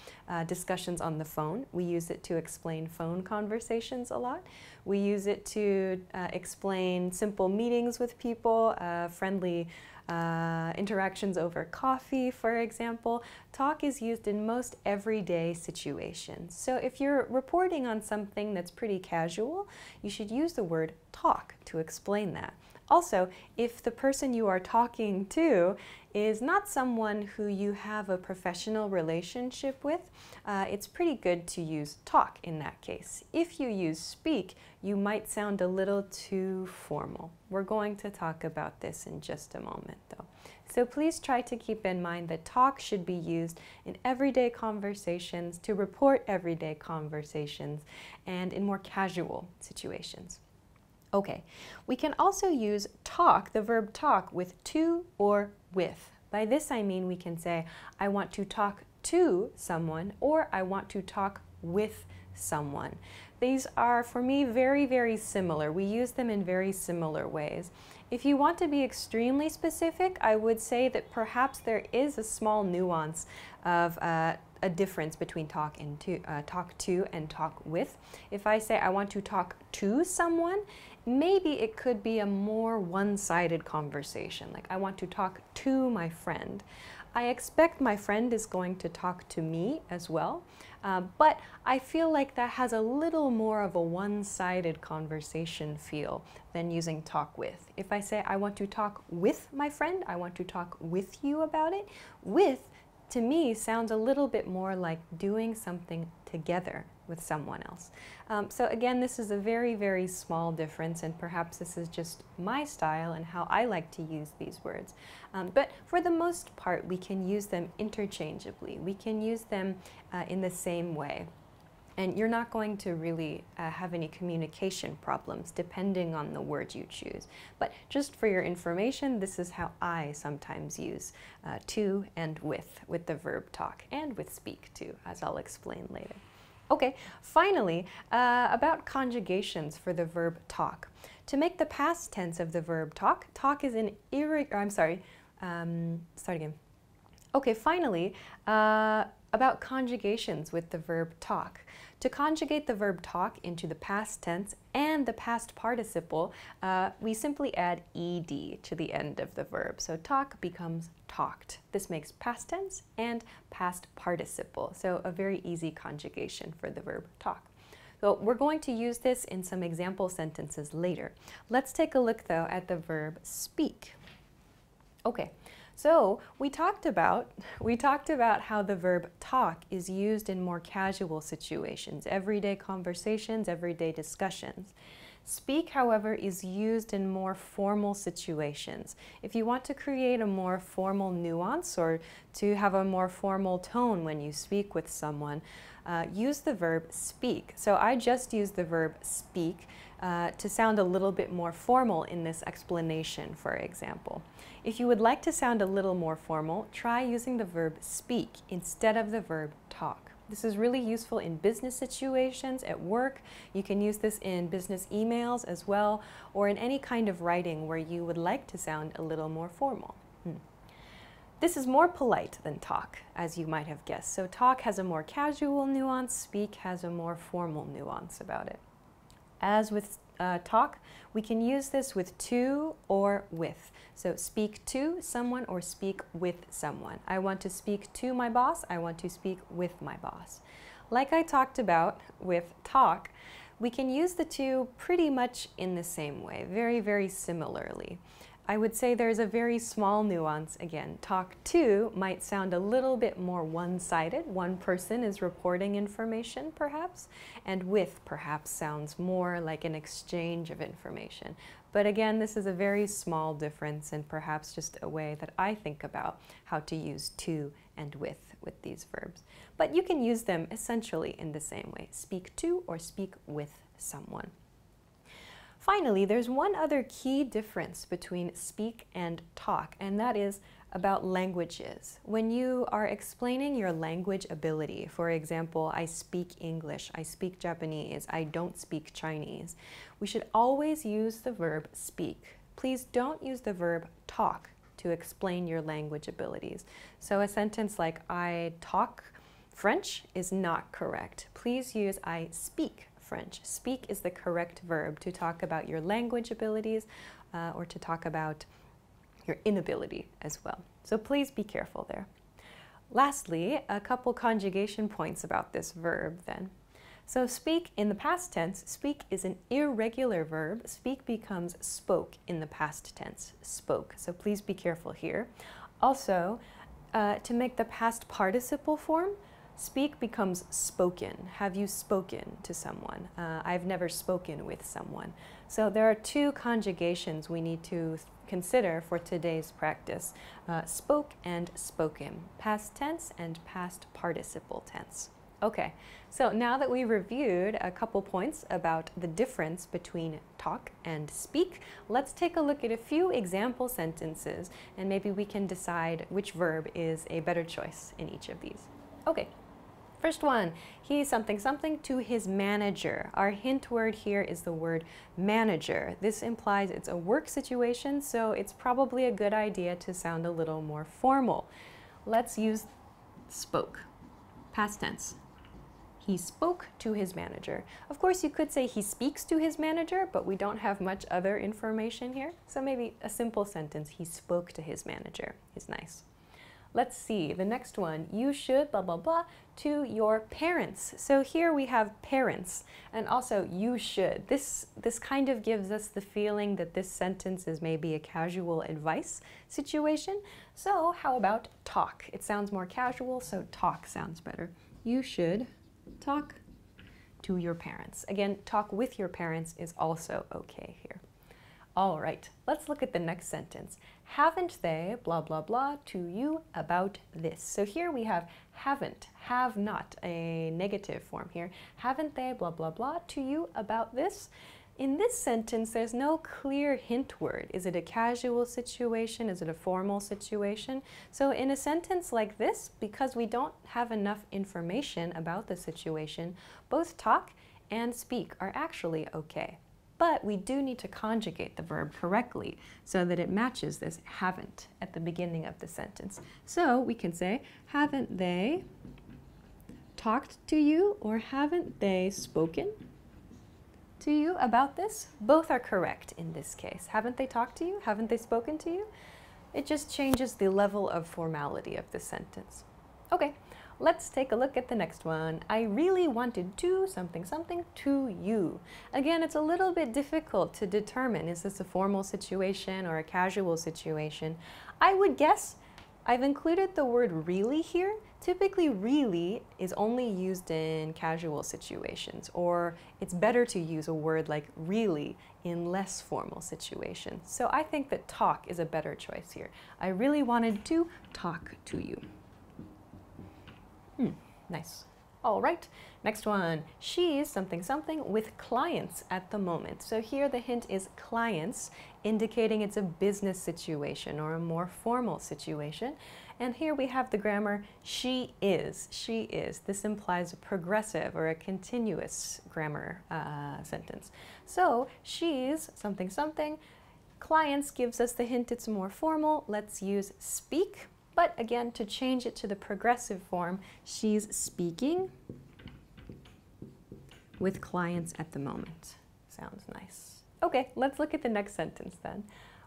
discussions on the phone. We use it to explain phone conversations a lot. We use it to explain simple meetings with people, friendly interactions over coffee, for example. Talk is used in most everyday situations. So if you're reporting on something that's pretty casual, you should use the word talk to explain that. Also, if the person you are talking to is not someone who you have a professional relationship with, it's pretty good to use talk in that case. If you use speak, you might sound a little too formal. We're going to talk about this in just a moment, though. So please try to keep in mind that talk should be used in everyday conversations, to report everyday conversations, and in more casual situations. Okay, we can also use talk, the verb talk, with to or with. By this I mean we can say, I want to talk to someone, or I want to talk with someone. These are, for me, very, very similar. We use them in very similar ways. If you want to be extremely specific, I would say that perhaps there is a small nuance of a difference between talk to and talk with. If I say I want to talk to someone, maybe it could be a more one-sided conversation. Like, I want to talk to my friend. I expect my friend is going to talk to me as well, but I feel like that has a little more of a one-sided conversation feel than using talk with. If I say I want to talk with my friend, I want to talk with you about it, with, to me, sounds a little bit more like doing something together with someone else. So again, this is a very, very small difference, and perhaps this is just my style and how I like to use these words. But for the most part, we can use them interchangeably. We can use them in the same way. And you're not going to really have any communication problems depending on the word you choose. But just for your information, this is how I sometimes use to and with the verb talk, and with speak too, as I'll explain later. Okay, finally, about conjugations for the verb talk. To make the past tense of the verb talk, talk is an start again. Okay, finally, about conjugations with the verb talk. To conjugate the verb talk into the past tense and the past participle, we simply add ed to the end of the verb. So talk becomes talked. This makes past tense and past participle. So a very easy conjugation for the verb talk. So we're going to use this in some example sentences later. Let's take a look though at the verb speak. Okay. So we talked about how the verb talk is used in more casual situations, everyday conversations, everyday discussions. Speak, however, is used in more formal situations. If you want to create a more formal nuance or to have a more formal tone when you speak with someone, use the verb speak. So I just used the verb speak to sound a little bit more formal in this explanation, for example. If you would like to sound a little more formal, try using the verb speak instead of the verb talk. This is really useful in business situations, at work. You can use this in business emails as well, or in any kind of writing where you would like to sound a little more formal. This is more polite than talk, as you might have guessed. So talk has a more casual nuance, speak has a more formal nuance about it. As with talk, we can use this with to or with. So speak to someone or speak with someone. I want to speak to my boss, I want to speak with my boss. Like I talked about with talk, we can use the two pretty much in the same way, very, very similarly. I would say there's a very small nuance again. Talk to might sound a little bit more one-sided. One person is reporting information, perhaps, and with perhaps sounds more like an exchange of information. But again, this is a very small difference and perhaps just a way that I think about how to use to and with these verbs. But you can use them essentially in the same way. Speak to or speak with someone. Finally, there's one other key difference between speak and talk, and that is about languages. When you are explaining your language ability, for example, I speak English, I speak Japanese, I don't speak Chinese, we should always use the verb speak. Please don't use the verb talk to explain your language abilities. So a sentence like I talk French is not correct. Please use I speak French. Speak is the correct verb to talk about your language abilities or to talk about your inability as well. So please be careful there. Lastly, a couple conjugation points about this verb then. So speak in the past tense, speak is an irregular verb. Speak becomes spoke in the past tense, spoke. So please be careful here. Also, to make the past participle form, speak becomes spoken. Have you spoken to someone? I've never spoken with someone. So there are two conjugations we need to consider for today's practice. Spoke and spoken. Past tense and past participle tense. Okay, so now that we reviewed a couple points about the difference between talk and speak, let's take a look at a few example sentences and maybe we can decide which verb is a better choice in each of these. Okay. First one, he's something something to his manager. Our hint word here is the word manager. This implies it's a work situation, so it's probably a good idea to sound a little more formal. Let's use spoke, past tense. He spoke to his manager. Of course, you could say he speaks to his manager, but we don't have much other information here. So maybe a simple sentence, he spoke to his manager, is nice. Let's see, the next one, you should blah, blah, blah to your parents. So here we have parents and also you should. This kind of gives us the feeling that this sentence is maybe a casual advice situation. So how about talk? It sounds more casual, so talk sounds better. You should talk to your parents. Again, talk with your parents is also okay here. All right, let's look at the next sentence. Haven't they blah, blah, blah to you about this? So here we have haven't, have not, a negative form here. Haven't they blah, blah, blah to you about this? In this sentence, there's no clear hint word. Is it a casual situation? Is it a formal situation? So in a sentence like this, because we don't have enough information about the situation, both talk and speak are actually okay. But we do need to conjugate the verb correctly so that it matches this haven't at the beginning of the sentence. So we can say, haven't they talked to you or haven't they spoken to you about this? Both are correct in this case. Haven't they talked to you? Haven't they spoken to you? It just changes the level of formality of the sentence. Okay. Let's take a look at the next one. I really wanted to something something to you. Again, it's a little bit difficult to determine, is this a formal situation or a casual situation? I would guess I've included the word really here. Typically, really is only used in casual situations, or it's better to use a word like really in less formal situations. So I think that talk is a better choice here. I really wanted to talk to you. Nice. All right, next one. She's something something with clients at the moment. So here the hint is clients, indicating it's a business situation or a more formal situation. And here we have the grammar she is. She is. This implies a progressive or a continuous grammar sentence. So she's something something. Clients gives us the hint it's more formal. Let's use speak. But again, to change it to the progressive form, she's speaking with clients at the moment. Sounds nice. Okay, let's look at the next sentence then.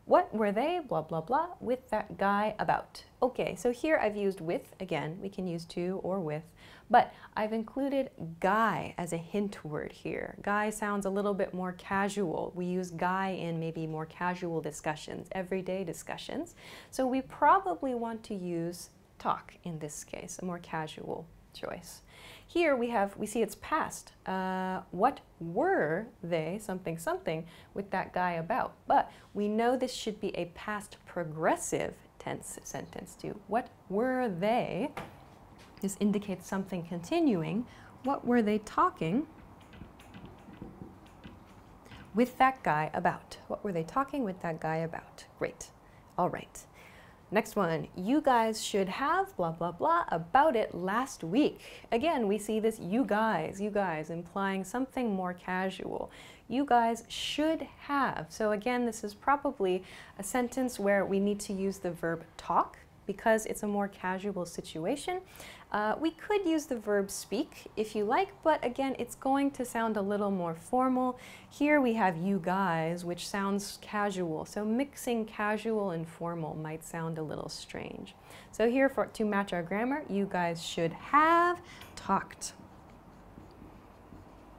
What were they, blah, blah, blah, with that guy about? Okay, so here I've used with, again, we can use to or with, but I've included guy as a hint word here. Guy sounds a little bit more casual. We use guy in maybe more casual discussions, everyday discussions. So we probably want to use talk in this case, a more casual choice. Here we see it's past. What were they, something, something, with that guy about? But we know this should be a past progressive tense sentence too. What were they? This indicates something continuing. What were they talking with that guy about? What were they talking with that guy about? Great. All right. Next one, you guys should have blah, blah, blah about it last week. Again, we see this you guys, implying something more casual. You guys should have. So again, this is probably a sentence where we need to use the verb talk because it's a more casual situation. We could use the verb speak if you like, but again, it's going to sound a little more formal. Here we have you guys, which sounds casual. So mixing casual and formal might sound a little strange. So here, to match our grammar, you guys should have talked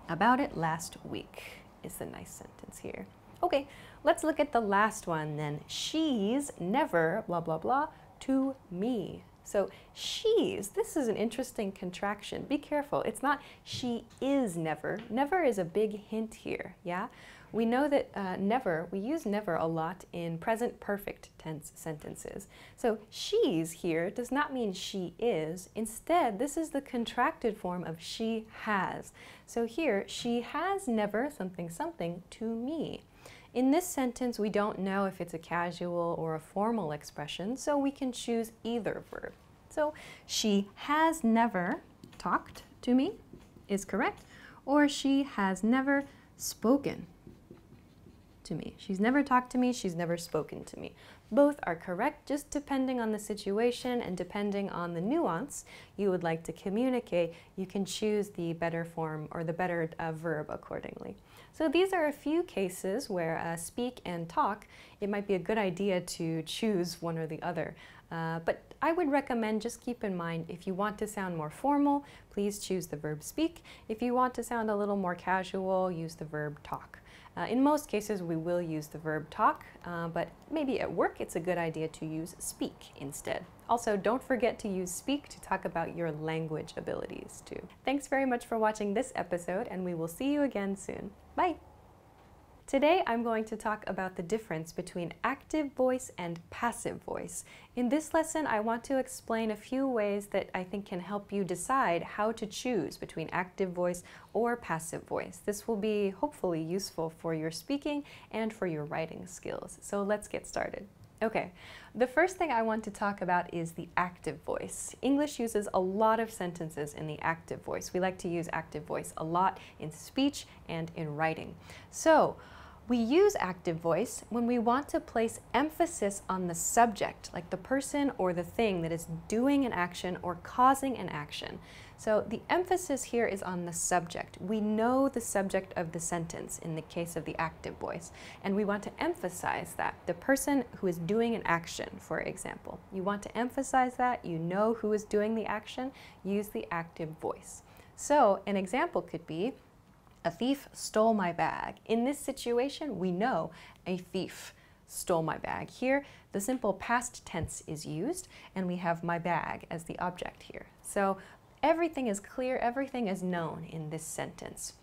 about it last week is the nice sentence here. Okay, let's look at the last one then. She's never, blah, blah, blah, to me. So she's, this is an interesting contraction. Be careful. It's not she is never. Never is a big hint here, yeah? We know that never, we use never a lot in present perfect tense sentences. So she's here does not mean she is. Instead, this is the contracted form of she has. So here, she has never something something to me. In this sentence, we don't know if it's a casual or a formal expression, so we can choose either verb. So, she has never talked to me is correct, or she has never spoken to me. She's never talked to me, she's never spoken to me. Both are correct, just depending on the situation and depending on the nuance you would like to communicate, you can choose the better form or the better verb accordingly. So these are a few cases where speak and talk, it might be a good idea to choose one or the other. But I would recommend just keep in mind if you want to sound more formal, please choose the verb speak. If you want to sound a little more casual, use the verb talk. In most cases, we will use the verb talk, but maybe at work it's a good idea to use speak instead. Also, don't forget to use speak to talk about your language abilities too. Thanks very much for watching this episode, and we will see you again soon. Bye! Today I'm going to talk about the difference between active voice and passive voice. In this lesson, I want to explain a few ways that I think can help you decide how to choose between active voice or passive voice. This will be hopefully useful for your speaking and for your writing skills. So let's get started. Okay, the first thing I want to talk about is the active voice. English uses a lot of sentences in the active voice. We like to use active voice a lot in speech and in writing. So, we use active voice when we want to place emphasis on the subject, like the person or the thing that is doing an action or causing an action. So the emphasis here is on the subject. We know the subject of the sentence in the case of the active voice, and we want to emphasize that. The person who is doing an action, for example. You want to emphasize that, you know who is doing the action, use the active voice. So an example could be, a thief stole my bag. In this situation, we know a thief stole my bag. Here, the simple past tense is used, and we have my bag as the object here. So everything is clear, everything is known in this sentence.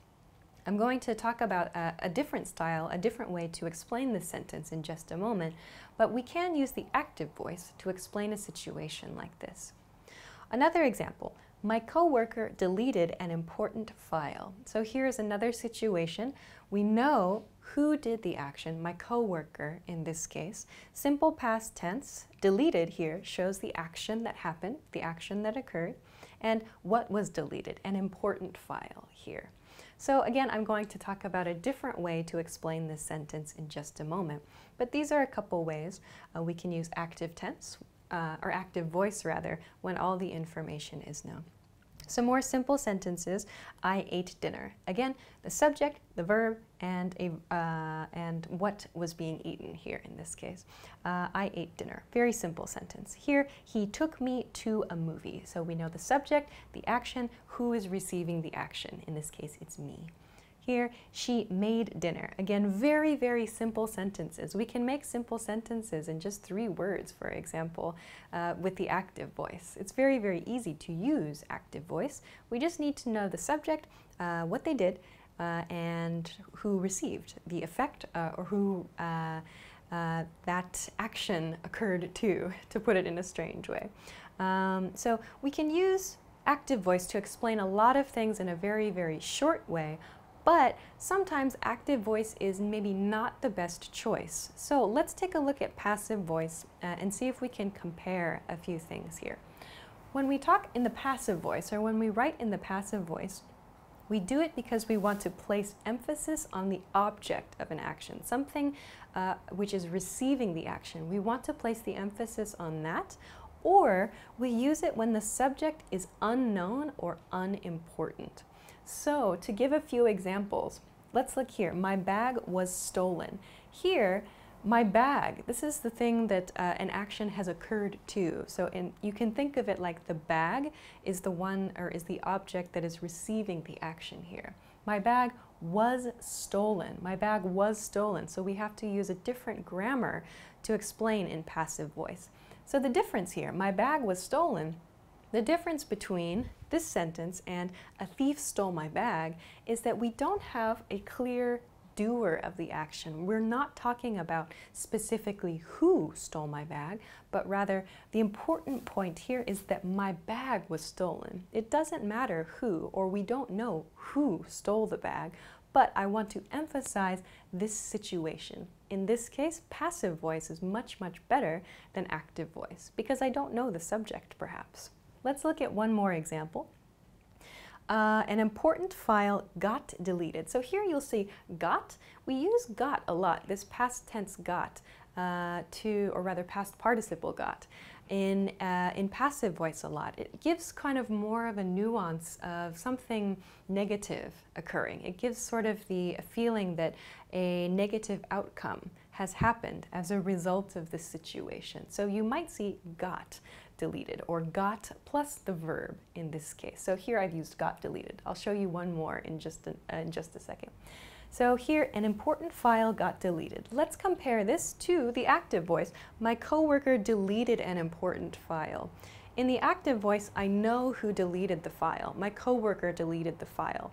I'm going to talk about a different style, a different way to explain this sentence in just a moment, but we can use the active voice to explain a situation like this. Another example. My coworker deleted an important file. So here's another situation. We know who did the action, my coworker in this case. Simple past tense, deleted here shows the action that happened, the action that occurred, and what was deleted, an important file here. So again, I'm going to talk about a different way to explain this sentence in just a moment. But these are a couple ways we can use active tense, or active voice rather, when all the information is known. Some more simple sentences. I ate dinner. Again, the subject, the verb, and what was being eaten here in this case. I ate dinner. Very simple sentence. Here, he took me to a movie. So we know the subject, the action, who is receiving the action. In this case, it's me. Here, she made dinner. Again, very, very simple sentences. We can make simple sentences in just 3 words, for example, with the active voice. It's very, very easy to use active voice. We just need to know the subject, what they did, and who received the effect, or who that action occurred to put it in a strange way. So we can use active voice to explain a lot of things in a very, very short way. But sometimes active voice is maybe not the best choice. So let's take a look at passive voice and see if we can compare a few things here. When we talk in the passive voice, or when we write in the passive voice, we do it because we want to place emphasis on the object of an action, something which is receiving the action. We want to place the emphasis on that, or we use it when the subject is unknown or unimportant. So, to give a few examples, let's look here. My bag was stolen. Here, my bag, this is the thing that an action has occurred to. So you can think of it like the bag is the one, or is the object that is receiving the action here. My bag was stolen. My bag was stolen. So we have to use a different grammar to explain in passive voice. So the difference here, my bag was stolen, the difference between this sentence and a thief stole my bag is that we don't have a clear doer of the action. We're not talking about specifically who stole my bag, but rather the important point here is that my bag was stolen. It doesn't matter who, or we don't know who stole the bag, but I want to emphasize this situation. In this case, passive voice is much, much better than active voice because I don't know the subject perhaps. Let's look at one more example. An important file got deleted. So here you'll see got. We use got a lot, this past tense got, or rather past participle got, in passive voice a lot. It gives kind of more of a nuance of something negative occurring. It gives sort of the feeling that a negative outcome has happened as a result of this situation. So you might see got deleted, or got plus the verb in this case. So here I've used got deleted. I'll show you one more in just a second. So here, an important file got deleted. Let's compare this to the active voice. My coworker deleted an important file. In the active voice, I know who deleted the file. My coworker deleted the file.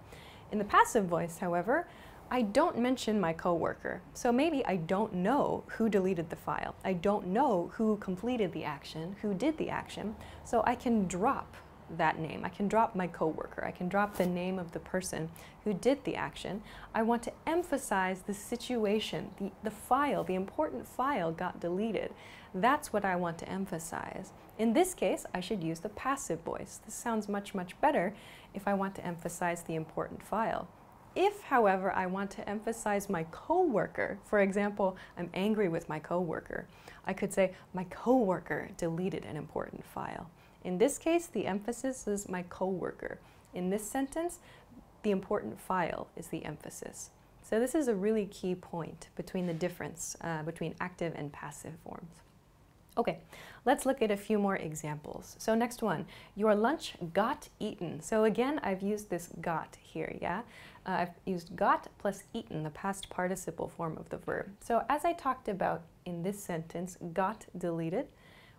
In the passive voice, however, I don't mention my coworker. So maybe I don't know who deleted the file. I don't know who completed the action, who did the action. So I can drop that name. I can drop my coworker. I can drop the name of the person who did the action. I want to emphasize the situation. The file, the important file got deleted. That's what I want to emphasize. In this case, I should use the passive voice. This sounds much, much better if I want to emphasize the important file. If, however, I want to emphasize my coworker, for example, I'm angry with my coworker, I could say, my coworker deleted an important file. In this case, the emphasis is my coworker. In this sentence, the important file is the emphasis. So this is a really key point between the difference between active and passive forms. Okay, let's look at a few more examples. So next one, your lunch got eaten. So again, I've used this got here, yeah? I've used got plus eaten, the past participle form of the verb. So as I talked about in this sentence, got deleted,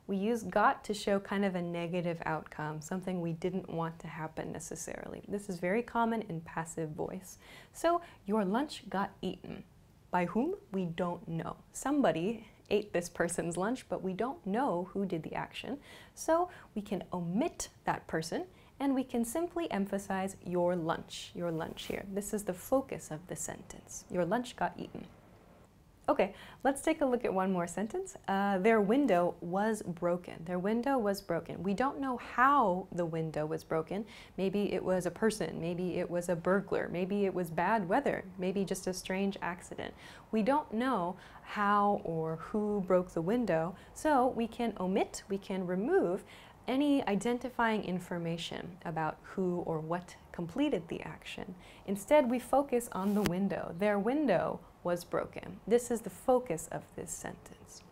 we use got to show kind of a negative outcome, something we didn't want to happen necessarily. This is very common in passive voice. So your lunch got eaten. By whom? We don't know. Somebody ate this person's lunch, but we don't know who did the action. So we can omit that person and we can simply emphasize your lunch here. This is the focus of the sentence. Your lunch got eaten. Okay, let's take a look at one more sentence. Their window was broken. Their window was broken. We don't know how the window was broken. Maybe it was a person, maybe it was a burglar, maybe it was bad weather, maybe just a strange accident. We don't know how or who broke the window, so we can omit, we can remove any identifying information about who or what completed the action. Instead, we focus on the window. Their window was broken. This is the focus of this sentence.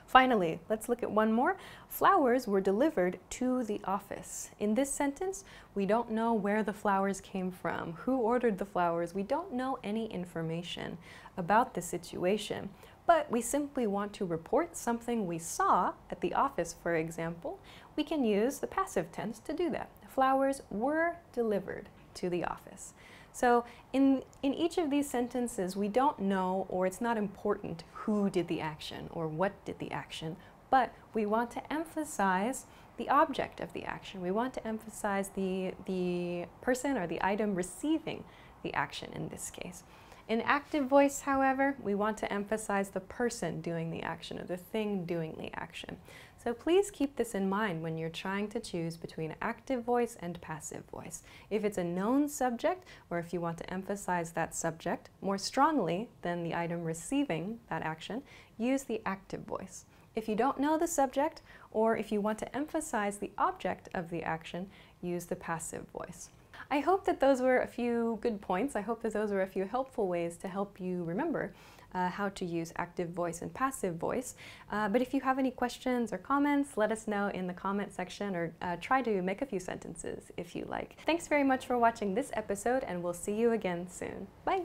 Finally, let's look at one more. Flowers were delivered to the office. In this sentence, we don't know where the flowers came from, who ordered the flowers. We don't know any information about the situation, but we simply want to report something we saw at the office, for example. We can use the passive tense to do that. Flowers were delivered to the office. So in each of these sentences, we don't know, or it's not important who did the action or what did the action, but we want to emphasize the object of the action. We want to emphasize the person or the item receiving the action in this case. In active voice, however, we want to emphasize the person doing the action or the thing doing the action. So please keep this in mind when you're trying to choose between active voice and passive voice. If it's a known subject, or if you want to emphasize that subject more strongly than the item receiving that action, use the active voice. If you don't know the subject, or if you want to emphasize the object of the action, use the passive voice. I hope that those were a few good points. I hope that those were a few helpful ways to help you remember how to use active voice and passive voice. But if you have any questions or comments, let us know in the comment section, or try to make a few sentences if you like. Thanks very much for watching this episode, and we'll see you again soon. Bye!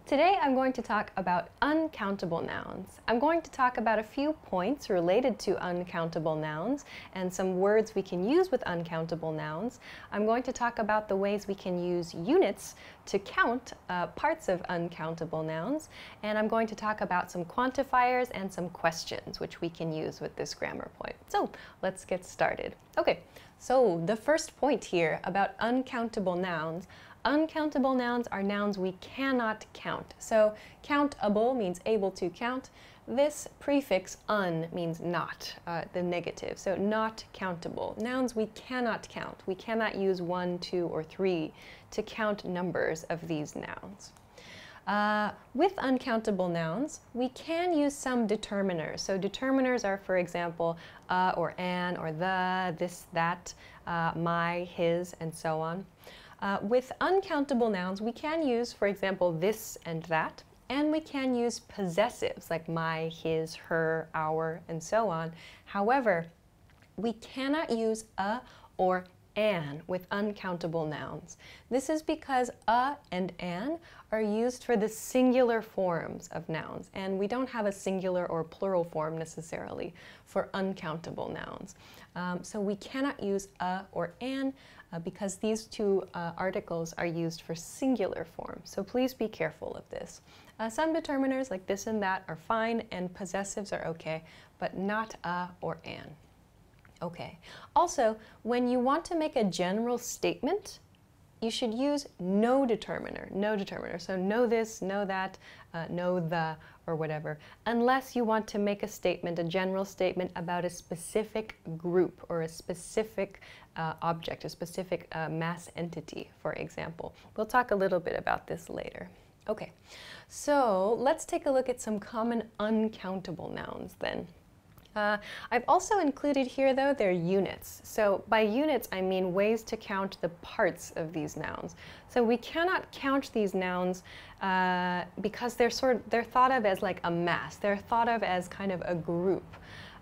Today I'm going to talk about uncountable nouns. I'm going to talk about a few points related to uncountable nouns and some words we can use with uncountable nouns. I'm going to talk about the ways we can use units to count parts of uncountable nouns, and I'm going to talk about some quantifiers and some questions which we can use with this grammar point. So let's get started. Okay, so the first point here about uncountable nouns. Uncountable nouns are nouns we cannot count. So countable means able to count. This prefix un means not, the negative. So not countable. Nouns we cannot count. We cannot use 1, 2, or 3 to count numbers of these nouns. With uncountable nouns, we can use some determiners. So determiners are, for example, or an, or the, this, that, my, his, and so on. With uncountable nouns, we can use, for example, this and that, and we can use possessives like my, his, her, our, and so on. However, we cannot use a or an with uncountable nouns. This is because a and an are used for the singular forms of nouns, and we don't have a singular or plural form necessarily for uncountable nouns. So we cannot use a or an because these two articles are used for singular forms. So please be careful of this. Some determiners like this and that are fine, and possessives are okay, but not a or an. Okay. Also, when you want to make a general statement, you should use no determiner, no determiner. So know this, know that, know the, or whatever, unless you want to make a statement, a general statement about a specific group or a specific object, a specific mass entity, for example. We'll talk a little bit about this later. Okay, so let's take a look at some common uncountable nouns then. I've also included here, though, their units. So by units, I mean ways to count the parts of these nouns. So we cannot count these nouns because they're thought of as like a mass. They're thought of as kind of a group.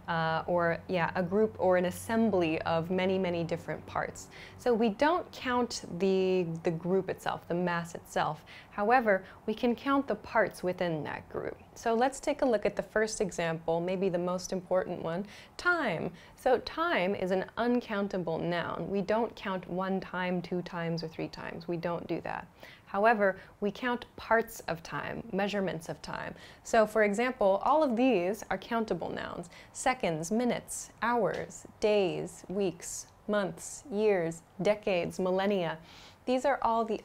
A group or an assembly of many, many different parts. So we don't count the group itself, the mass itself. However, we can count the parts within that group. So let's take a look at the first example, maybe the most important one, time. So time is an uncountable noun. We don't count 1 time, 2 times, or 3 times. We don't do that. However, we count parts of time, measurements of time. So for example, all of these are countable nouns. Seconds, minutes, hours, days, weeks, months, years, decades, millennia. These are all the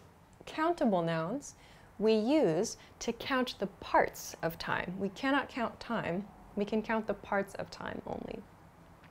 countable nouns we use to count the parts of time. We cannot count time. We can count the parts of time only.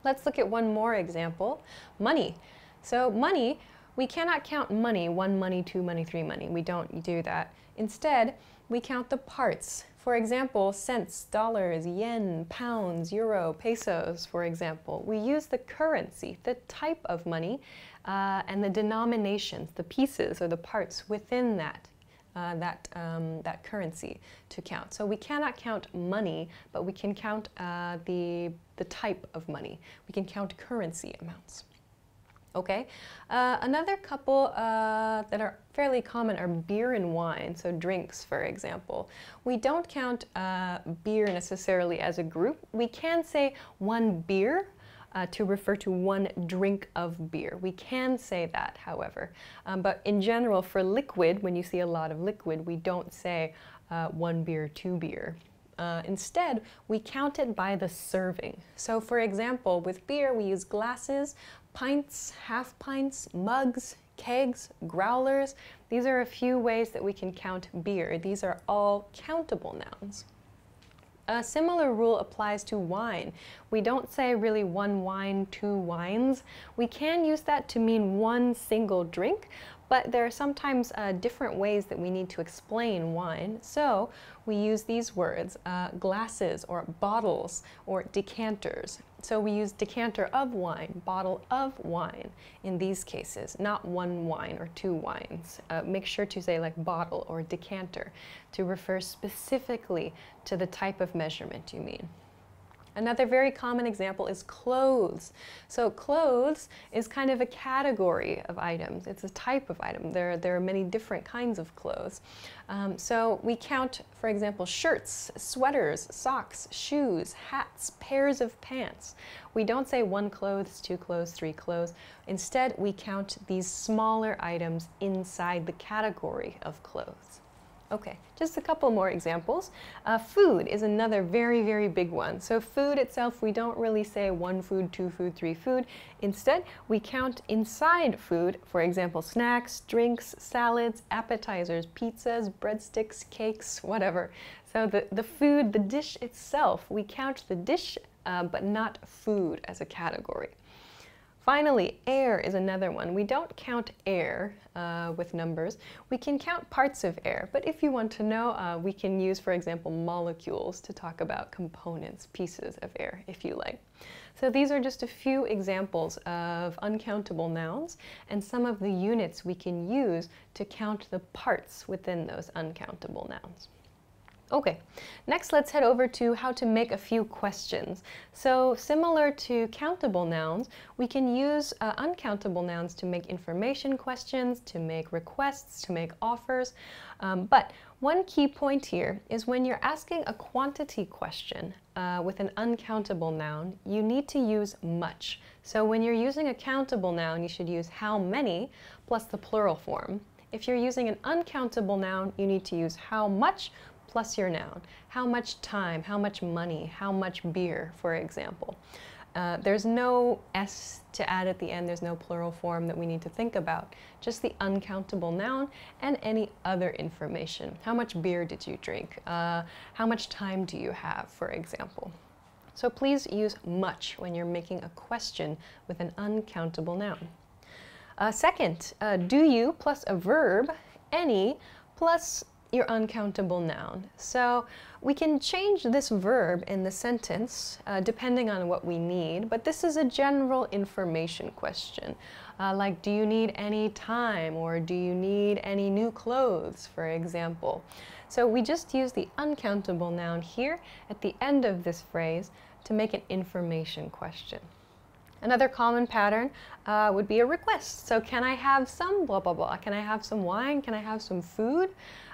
Let's look at one more example. Money. So money, we cannot count money, 1 money, 2 money, 3 money. We don't do that. Instead, we count the parts. For example, cents, dollars, yen, pounds, euro, pesos, for example. We use the currency, the type of money, and the denominations, the pieces or the parts within that currency to count. So we cannot count money, but we can count the type of money. We can count currency amounts. Okay, another couple that are fairly common are beer and wine, so drinks, for example. We don't count beer necessarily as a group. We can say one beer to refer to one drink of beer. We can say that, however. But in general, for liquid, when you see a lot of liquid, we don't say one beer, two beer. Instead, we count it by the serving. So for example, with beer, we use glasses, pints, half pints, mugs, kegs, growlers. These are a few ways that we can count beer. These are all countable nouns. A similar rule applies to wine. We don't say really one wine, two wines. We can use that to mean one single drink, but there are sometimes different ways that we need to explain wine. So we use these words, glasses or bottles or decanters. So we use decanter of wine, bottle of wine in these cases, not one wine or two wines. Make sure to say like bottle or decanter to refer specifically to the type of measurement you mean. Another very common example is clothes. So clothes is kind of a category of items. It's a type of item. There are many different kinds of clothes. So we count, for example, shirts, sweaters, socks, shoes, hats, pairs of pants. We don't say one clothes, two clothes, three clothes. Instead, we count these smaller items inside the category of clothes. Okay, just a couple more examples. Food is another very, very big one. So food itself, we don't really say one food, two food, three food. Instead, we count inside food, for example, snacks, drinks, salads, appetizers, pizzas, breadsticks, cakes, whatever. So the food, the dish itself, we count the dish, but not food as a category. Finally, air is another one. We don't count air with numbers. We can count parts of air, but if you want to know, we can use, for example, molecules to talk about components, pieces of air, if you like. So these are just a few examples of uncountable nouns and some of the units we can use to count the parts within those uncountable nouns. Okay, next let's head over to how to make a few questions. So similar to countable nouns, we can use uncountable nouns to make information questions, to make requests, to make offers. But one key point here is when you're asking a quantity question with an uncountable noun, you need to use much. So when you're using a countable noun, you should use how many plus the plural form. If you're using an uncountable noun, you need to use how much plus your noun. How much time, how much money, how much beer, for example. There's no S to add at the end, there's no plural form that we need to think about. Just the uncountable noun and any other information. How much beer did you drink? How much time do you have, for example? So please use much when you're making a question with an uncountable noun. Second, do you plus a verb, any, plus your uncountable noun. So we can change this verb in the sentence depending on what we need, but this is a general information question. Like, do you need any time, or do you need any new clothes, for example. So we just use the uncountable noun here at the end of this phrase to make an information question. Another common pattern would be a request. So can I have some blah, blah, blah? Can I have some wine? Can I have some food?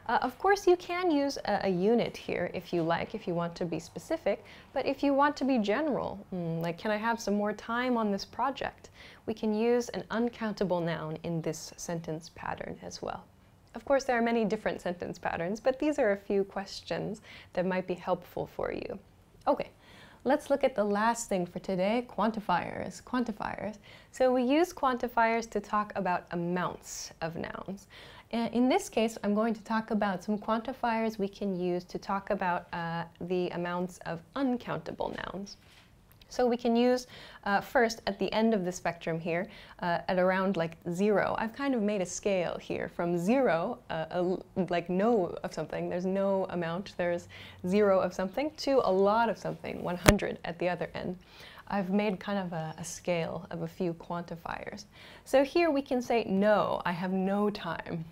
Of course, you can use a unit here if you like, if you want to be specific. But if you want to be general, like can I have some more time on this project? We can use an uncountable noun in this sentence pattern as well. Of course, there are many different sentence patterns, but these are a few questions that might be helpful for you. Okay. Let's look at the last thing for today, quantifiers. Quantifiers. So we use quantifiers to talk about amounts of nouns. In this case, I'm going to talk about some quantifiers we can use to talk about the amounts of uncountable nouns. So we can use first at the end of the spectrum here at around like 0. I've kind of made a scale here from 0, like no of something, there's no amount, there's 0 of something, to a lot of something, 100 at the other end. I've made kind of a scale of a few quantifiers. So here we can say no, I have no time.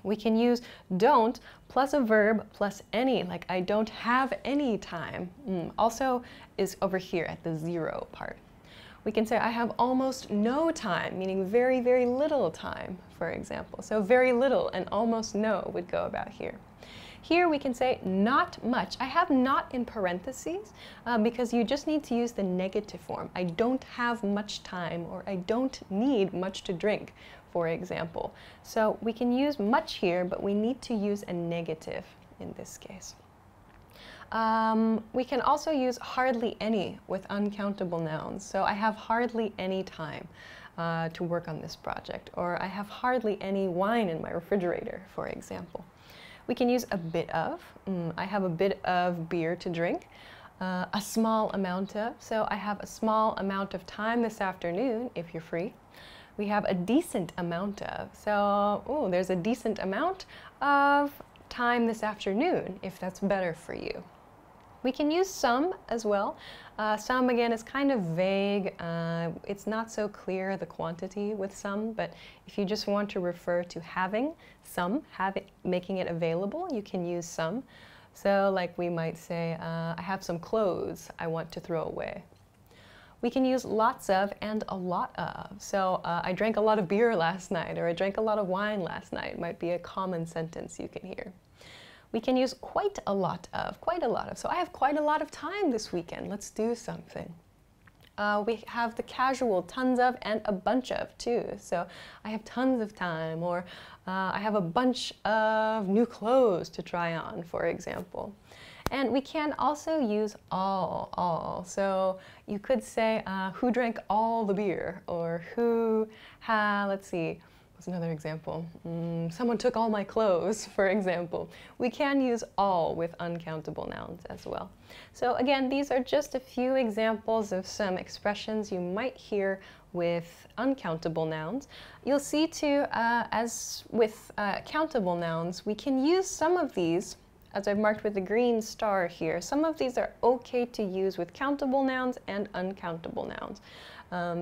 We can use don't plus a verb plus any, like I don't have any time. Also is over here at the 0 part. We can say I have almost no time, meaning very, very little time, for example. So very little and almost no would go about here. Here we can say not much. I have not in parentheses because you just need to use the negative form. I don't have much time, or I don't need much to drink, for example. So we can use much here, but we need to use a negative in this case. We can also use hardly any with uncountable nouns. So I have hardly any time to work on this project, or I have hardly any wine in my refrigerator, for example. We can use a bit of. I have a bit of beer to drink. A small amount of. So I have a small amount of time this afternoon, if you're free. We have a decent amount of. So, there's a decent amount of time this afternoon, if that's better for you. We can use some as well. Some, again, is kind of vague. It's not so clear, the quantity with some, but if you just want to refer to having some, making it available, you can use some. So, like we might say, I have some clothes I want to throw away. We can use lots of and a lot of. So, I drank a lot of beer last night, or I drank a lot of wine last night, might be a common sentence you can hear. We can use quite a lot of, quite a lot of. So I have quite a lot of time this weekend. Let's do something. We have the casual tons of and a bunch of too. So I have tons of time, or I have a bunch of new clothes to try on, for example. And we can also use all. So you could say, who drank all the beer? Or who, let's see, what's another example? Someone took all my clothes, for example. We can use all with uncountable nouns as well. So again, these are just a few examples of some expressions you might hear with uncountable nouns. You'll see too, as with countable nouns, we can use some of these, as I've marked with the green star here. Some of these are okay to use with countable nouns and uncountable nouns.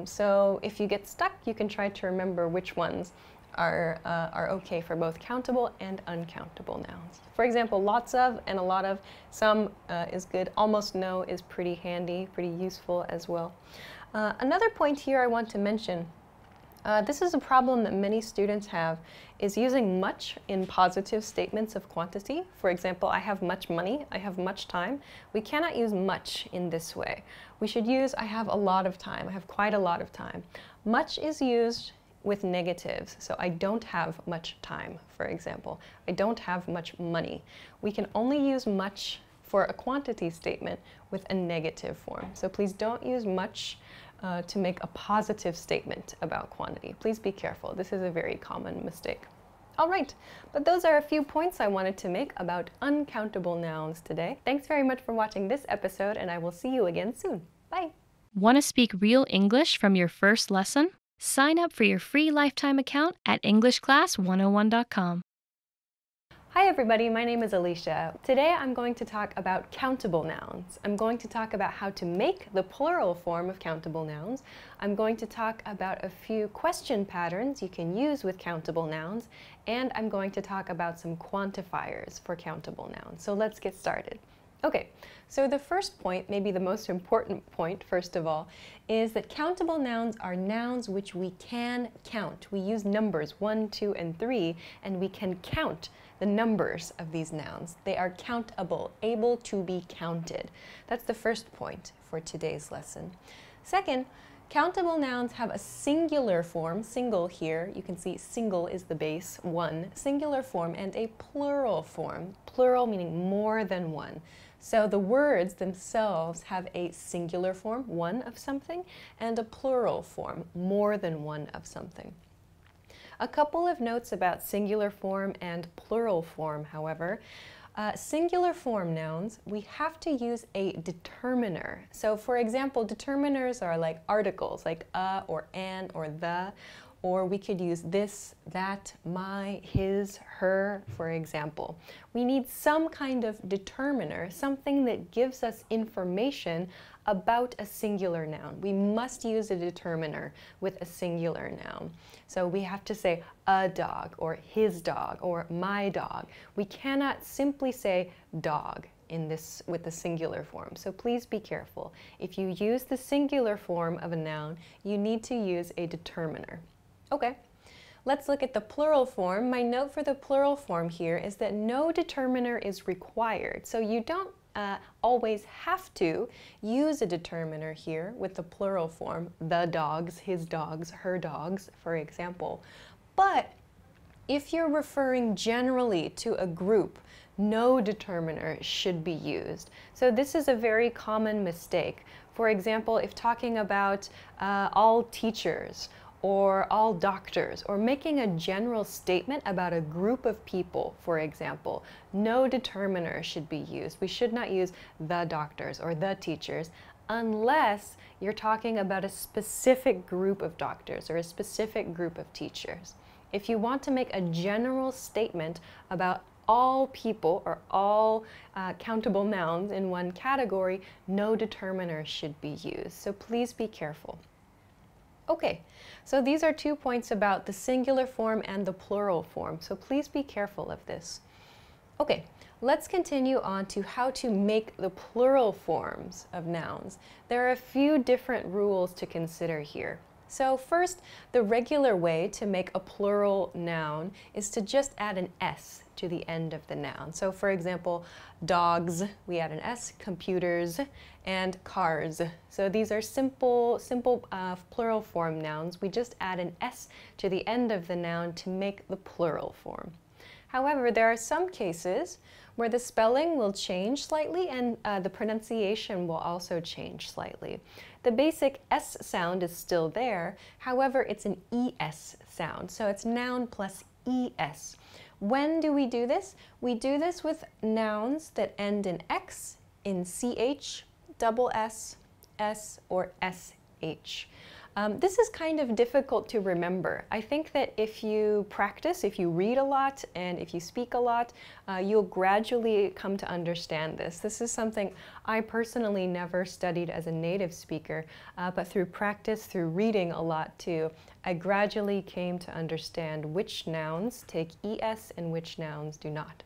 So if you get stuck, you can try to remember which ones are okay for both countable and uncountable nouns. For example, lots of and a lot of, some is good. Almost no is pretty handy, pretty useful as well. Another point here I want to mention, this is a problem that many students have, is using much in positive statements of quantity. For example, I have much money, I have much time. We cannot use much in this way. We should use I have a lot of time, I have quite a lot of time. Much is used with negatives, so I don't have much time, for example. I don't have much money. We can only use much for a quantity statement with a negative form. So please don't use much to make a positive statement about quantity. Please be careful. This is a very common mistake. All right, but those are a few points I wanted to make about uncountable nouns today. Thanks very much for watching this episode, and I will see you again soon. Bye. Want to speak real English from your first lesson? Sign up for your free lifetime account at EnglishClass101.com. Hi everybody, my name is Alicia. Today I'm going to talk about countable nouns. I'm going to talk about how to make the plural form of countable nouns. I'm going to talk about a few question patterns you can use with countable nouns, and I'm going to talk about some quantifiers for countable nouns. So let's get started. Okay, so the first point, maybe the most important point first of all, is that countable nouns are nouns which we can count. We use numbers 1, 2, and 3, and we can count the numbers of these nouns. They are countable, able to be counted. That's the first point for today's lesson. Second, countable nouns have a singular form, single here, you can see single is the base, one, singular form, and a plural form, plural meaning more than one. So the words themselves have a singular form, one of something, and a plural form, more than one of something. A couple of notes about singular form and plural form, however. Singular form nouns, we have to use a determiner. So for example, determiners are like articles, like a or an or the, or we could use this, that, my, his, her, for example. We need some kind of determiner, something that gives us information about a singular noun. We must use a determiner with a singular noun. So we have to say a dog, or his dog, or my dog. We cannot simply say dog in this with the singular form. So please be careful. If you use the singular form of a noun, you need to use a determiner. Okay, let's look at the plural form. My note for the plural form here is that no determiner is required. So you don't always have to use a determiner here with the plural form, the dogs, his dogs, her dogs, for example. But if you're referring generally to a group, no determiner should be used. So this is a very common mistake. For example, if talking about all teachers, or all doctors, or making a general statement about a group of people, for example, no determiner should be used. We should not use the doctors or the teachers unless you're talking about a specific group of doctors or a specific group of teachers. If you want to make a general statement about all people or all countable nouns in one category, no determiner should be used. So please be careful. Okay, so these are 2 points about the singular form and the plural form, so please be careful of this. Okay, let's continue on to how to make the plural forms of nouns. There are a few different rules to consider here. So first, the regular way to make a plural noun is to just add an S to the end of the noun. So for example, dogs, we add an S, computers, and cars. So these are simple plural form nouns. We just add an S to the end of the noun to make the plural form. However, there are some cases where the spelling will change slightly and the pronunciation will also change slightly. The basic S sound is still there, however, it's an ES sound, so it's noun plus ES. When do we do this? We do this with nouns that end in X, in CH, double S, S, or SH. This is kind of difficult to remember. I think that if you practice, if you read a lot, and if you speak a lot, you'll gradually come to understand this. This is something I personally never studied as a native speaker, but through practice, through reading a lot too, I gradually came to understand which nouns take ES and which nouns do not.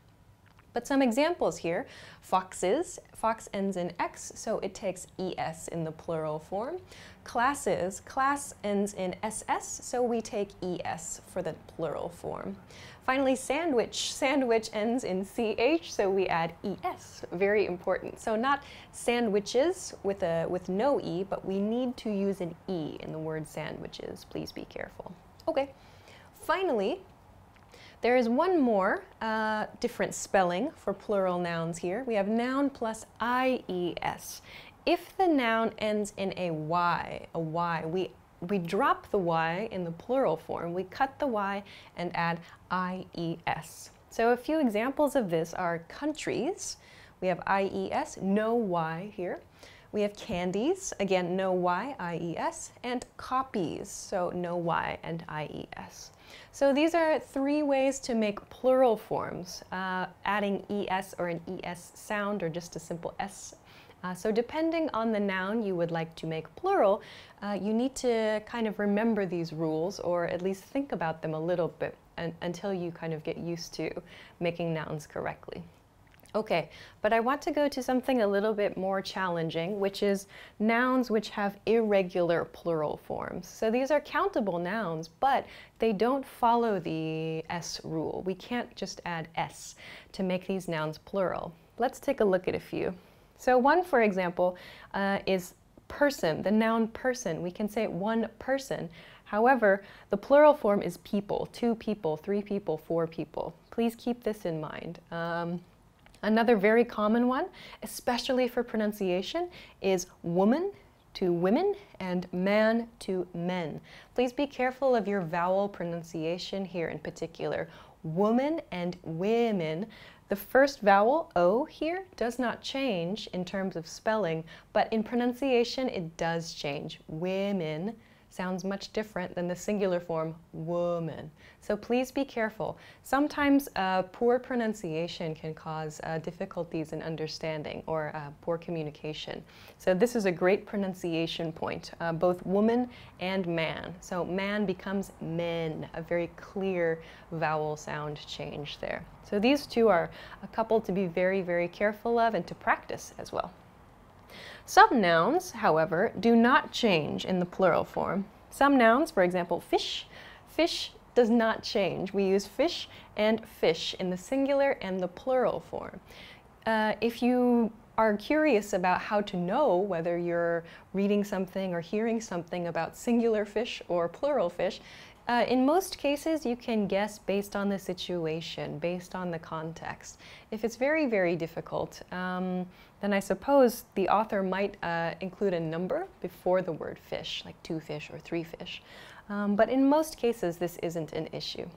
But some examples here, foxes, fox ends in X, so it takes ES in the plural form. Classes, class ends in SS, so we take ES for the plural form. Finally, sandwich, sandwich ends in CH, so we add ES, very important. So not sandwiches with no E, but we need to use an E in the word sandwiches. Please be careful. Okay, finally, there is one more different spelling for plural nouns here. We have noun plus IES. If the noun ends in a Y, we drop the Y in the plural form. We cut the Y and add IES. So a few examples of this are countries. We have IES, no Y here. We have candies, again, no Y, IES, and copies, so no Y and IES. So these are 3 ways to make plural forms, adding ES or an ES sound or just a simple S. So depending on the noun you would like to make plural, you need to kind of remember these rules or at least think about them a little bit until you kind of get used to making nouns correctly. Okay, but I want to go to something a little bit more challenging, which is nouns which have irregular plural forms. So these are countable nouns, but they don't follow the S rule. We can't just add S to make these nouns plural. Let's take a look at a few. So one, for example, is person, the noun person. We can say one person. However, the plural form is people, 2 people, 3 people, 4 people. Please keep this in mind. Another very common one, especially for pronunciation, is woman to women and man to men. Please be careful of your vowel pronunciation here in particular. woman and women. The first vowel, O, here does not change in terms of spelling, but in pronunciation it does change. Women sounds much different than the singular form, woman. So please be careful. Sometimes poor pronunciation can cause difficulties in understanding or poor communication. So this is a great pronunciation point, both woman and man. So man becomes men, a very clear vowel sound change there. So these two are a couple to be very, very careful of and to practice as well. Some nouns, however, do not change in the plural form. Some nouns, for example, fish. Fish does not change. We use fish and fish in the singular and the plural form. If you are curious about how to know whether you're reading something or hearing something about singular fish or plural fish, in most cases, you can guess based on the situation, based on the context. If it's very, very difficult, then I suppose the author might include a number before the word fish, like 2 fish or 3 fish. But in most cases, this isn't an issue.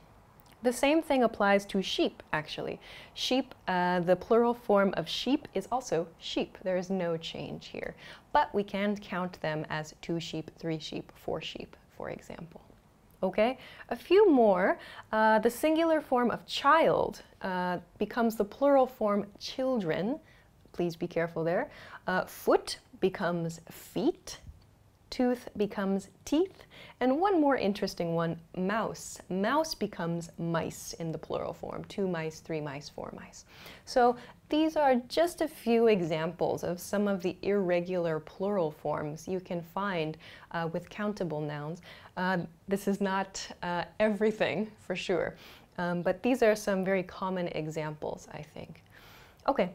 The same thing applies to sheep, actually. Sheep, the plural form of sheep is also sheep. There is no change here. But we can count them as 2 sheep, 3 sheep, 4 sheep, for example. Okay, a few more. The singular form of child becomes the plural form children. Please be careful there. Foot becomes feet. Tooth becomes teeth. And one more interesting one, mouse. Mouse becomes mice in the plural form. 2 mice, 3 mice, 4 mice. So these are just a few examples of some of the irregular plural forms you can find with countable nouns. This is not everything, for sure, but these are some very common examples, I think. Okay.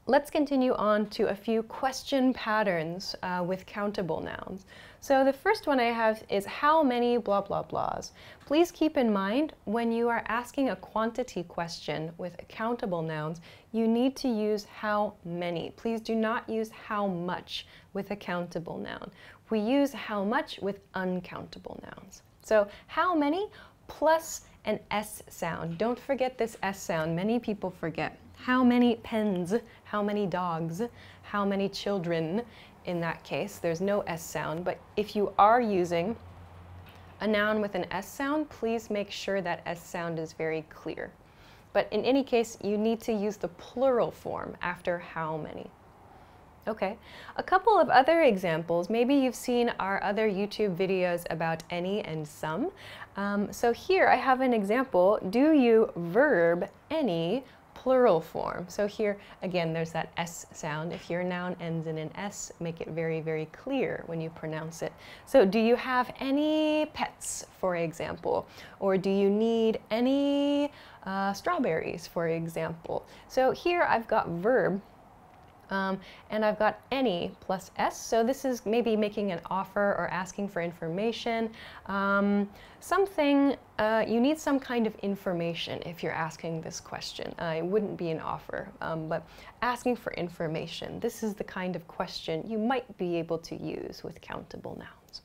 Let's continue on to a few question patterns with countable nouns. So the first one I have is how many blah blah blahs. Please keep in mind when you are asking a quantity question with countable nouns, you need to use how many. Please do not use how much with a countable noun. We use how much with uncountable nouns. So how many plus an S sound. Don't forget this S sound. Many people forget. How many pens, how many dogs, how many children. In that case, there's no S sound, but if you are using a noun with an S sound, please make sure that S sound is very clear. But in any case, you need to use the plural form after how many. Okay, a couple of other examples. Maybe you've seen our other YouTube videos about any and some. So here I have an example. Do you verb any plural form? So here, again, there's that S sound. If your noun ends in an S, make it very, very clear when you pronounce it. So do you have any pets, for example? Or do you need any strawberries, for example? So here I've got verb, and I've got any plus S, so this is maybe making an offer or asking for information. You need some kind of information if you're asking this question. It wouldn't be an offer, but asking for information. This is the kind of question you might be able to use with countable nouns.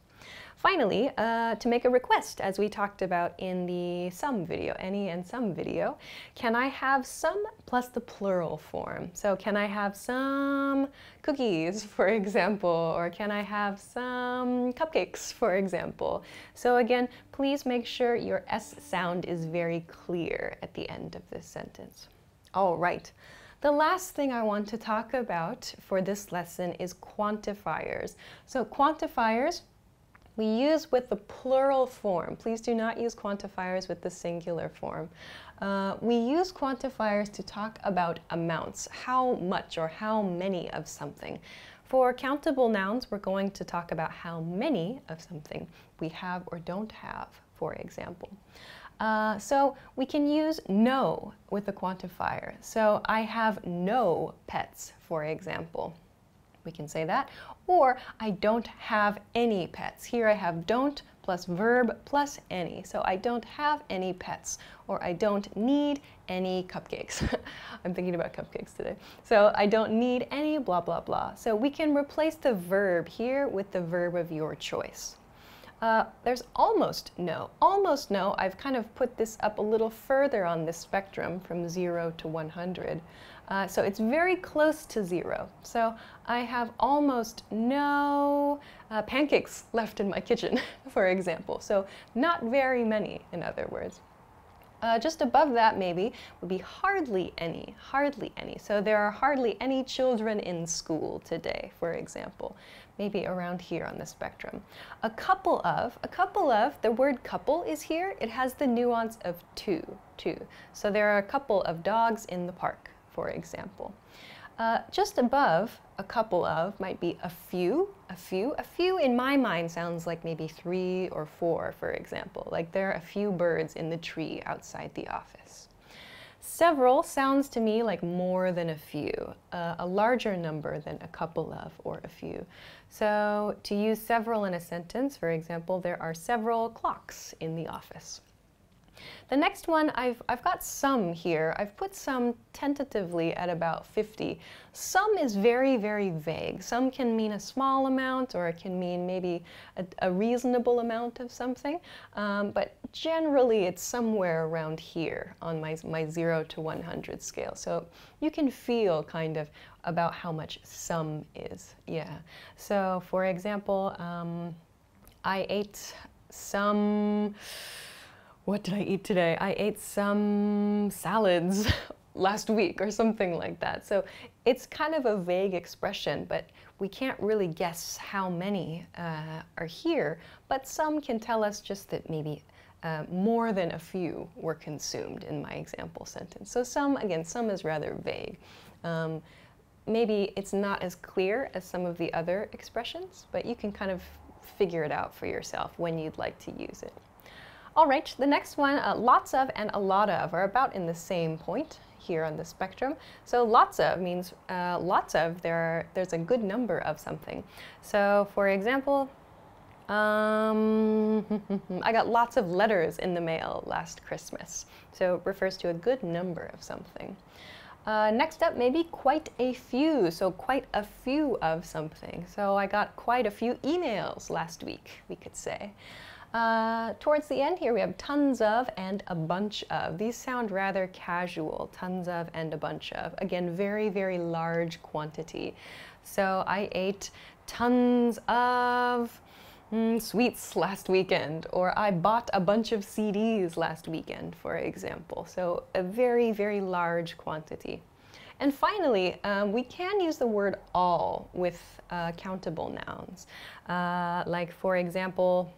Finally, to make a request, as we talked about in the some video, any and some video, can I have some plus the plural form? So can I have some cookies, for example, or can I have some cupcakes, for example? So again, please make sure your S sound is very clear at the end of this sentence. All right. The last thing I want to talk about for this lesson is quantifiers. So quantifiers we use with the plural form. Please do not use quantifiers with the singular form. We use quantifiers to talk about amounts, how much or how many of something. For countable nouns, we're going to talk about how many of something we have or don't have, for example. So we can use no with a quantifier. So I have no pets, for example. We can say that. Or I don't have any pets. Here I have don't plus verb plus any. So I don't have any pets. Or I don't need any cupcakes. I'm thinking about cupcakes today. So I don't need any blah, blah, blah. So we can replace the verb here with the verb of your choice. There's almost no. Almost no. I've kind of put this up a little further on this spectrum from 0 to 100. So it's very close to 0. So I have almost no pancakes left in my kitchen, for example. So not very many, in other words. Just above that, maybe, would be hardly any, hardly any. So there are hardly any children in school today, for example. Maybe around here on the spectrum. A couple of, the word couple is here. It has the nuance of two. So there are a couple of dogs in the park, for example. Just above a couple of might be a few. A few in my mind sounds like maybe 3 or 4, for example. Like there are a few birds in the tree outside the office. Several sounds to me like more than a few, a larger number than a couple of or a few. So to use several in a sentence, for example, there are several clocks in the office. The next one, I've got some here. I've put some tentatively at about 50. Some is very, very vague. Some can mean a small amount, or it can mean maybe a reasonable amount of something. But generally, it's somewhere around here on my 0 to 100 scale. So you can feel kind of about how much some is. Yeah. So for example, I ate some... What did I eat today? I ate some salads last week or something like that. So it's kind of a vague expression, but we can't really guess how many are here. But some can tell us just that maybe more than a few were consumed in my example sentence. So some, again, some is rather vague. Maybe it's not as clear as some of the other expressions, but you can kind of figure it out for yourself when you'd like to use it. All right, the next one, lots of and a lot of are about in the same point here on the spectrum. So lots of means lots of, there's a good number of something. So for example, I got lots of letters in the mail last Christmas. So it refers to a good number of something. Next up, maybe quite a few. So quite a few of something. So I got quite a few emails last week, we could say. Towards the end here, we have tons of and a bunch of. These sound rather casual, tons of and a bunch of. Again, very, very large quantity. So I ate tons of sweets last weekend, or I bought a bunch of CDs last weekend, for example. So a very, very large quantity. And finally, we can use the word all with countable nouns. Like, for example,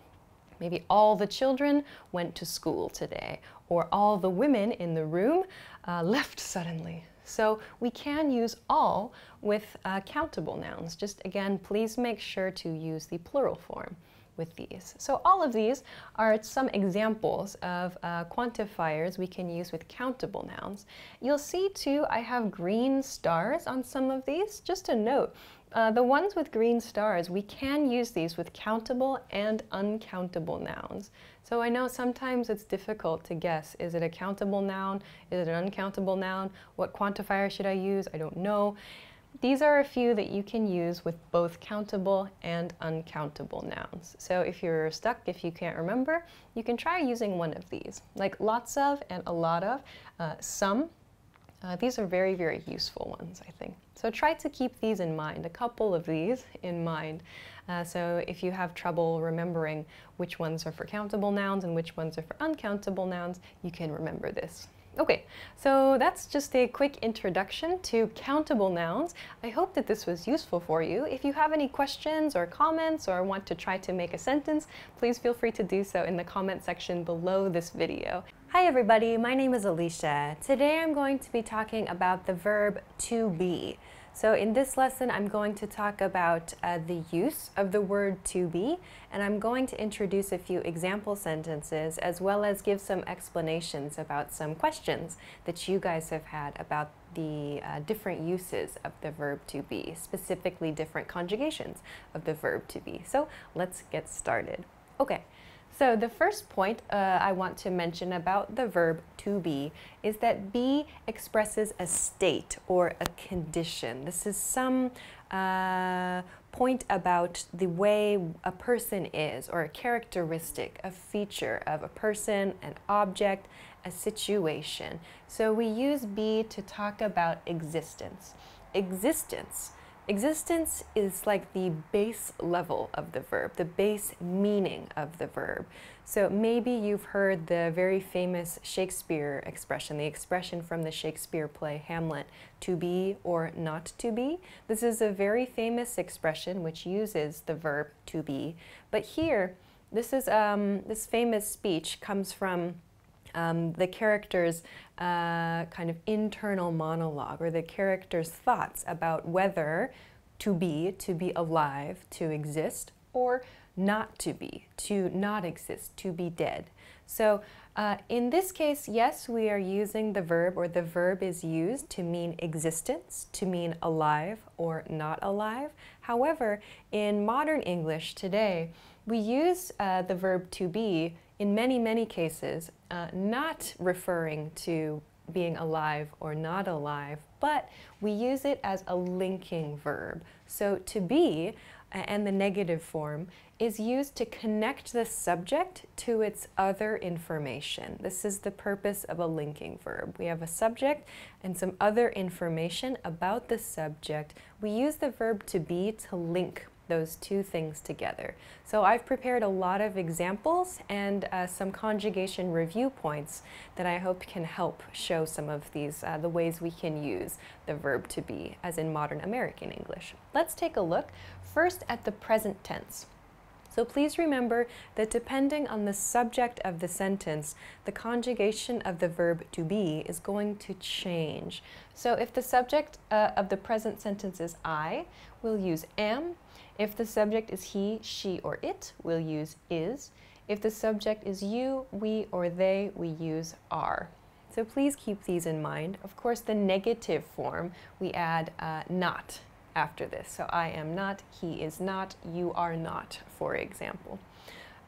maybe all the children went to school today, or all the women in the room left suddenly. So we can use all with countable nouns. Just again, please make sure to use the plural form with these. So all of these are some examples of quantifiers we can use with countable nouns. You'll see too, I have green stars on some of these. Just a note. The ones with green stars, we can use these with countable and uncountable nouns. So I know sometimes it's difficult to guess, is it a countable noun? Is it an uncountable noun? What quantifier should I use? I don't know. These are a few that you can use with both countable and uncountable nouns. So if you're stuck, if you can't remember, you can try using one of these, like lots of and a lot of, some. These are very, very useful ones, I think. So try to keep these in mind, a couple of these in mind. So if you have trouble remembering which ones are for countable nouns and which ones are for uncountable nouns, you can remember this. Okay, so that's just a quick introduction to countable nouns. I hope that this was useful for you. If you have any questions or comments or want to try to make a sentence, please feel free to do so in the comment section below this video. Hi everybody, my name is Alicia. Today I'm going to be talking about the verb to be. So in this lesson, I'm going to talk about the use of the word to be, and I'm going to introduce a few example sentences as well as give some explanations about some questions that you guys have had about the different uses of the verb to be, specifically different conjugations of the verb to be. So let's get started. Okay. So the first point I want to mention about the verb to be is that be expresses a state or a condition. This is some point about the way a person is, or a characteristic, a feature of a person, an object, a situation. So we use be to talk about existence. Existence. Existence is like the base level of the verb, the base meaning of the verb. So maybe you've heard the very famous Shakespeare expression, the expression from the Shakespeare play Hamlet, to be or not to be. This is a very famous expression which uses the verb to be. But here, this famous speech comes from the character's kind of internal monologue, or the character's thoughts about whether to be alive, to exist, or not to be, to not exist, to be dead. So in this case, yes, we are using the verb, or the verb is used to mean existence, to mean alive or not alive. However, in modern English today, we use the verb to be in many, many cases, not referring to being alive or not alive, but we use it as a linking verb. So to be, and the negative form, is used to connect the subject to its other information. This is the purpose of a linking verb. We have a subject and some other information about the subject. We use the verb to be to link those two things together. So I've prepared a lot of examples and some conjugation review points that I hope can help show some of these, the ways we can use the verb to be as in modern American English. Let's take a look first at the present tense. So please remember that depending on the subject of the sentence, the conjugation of the verb to be is going to change. So if the subject of the present sentence is I, we'll use am. If the subject is he, she, or it, we'll use is. If the subject is you, we, or they, we use are. So please keep these in mind. Of course, the negative form, we add not after this. So I am not, he is not, you are not, for example.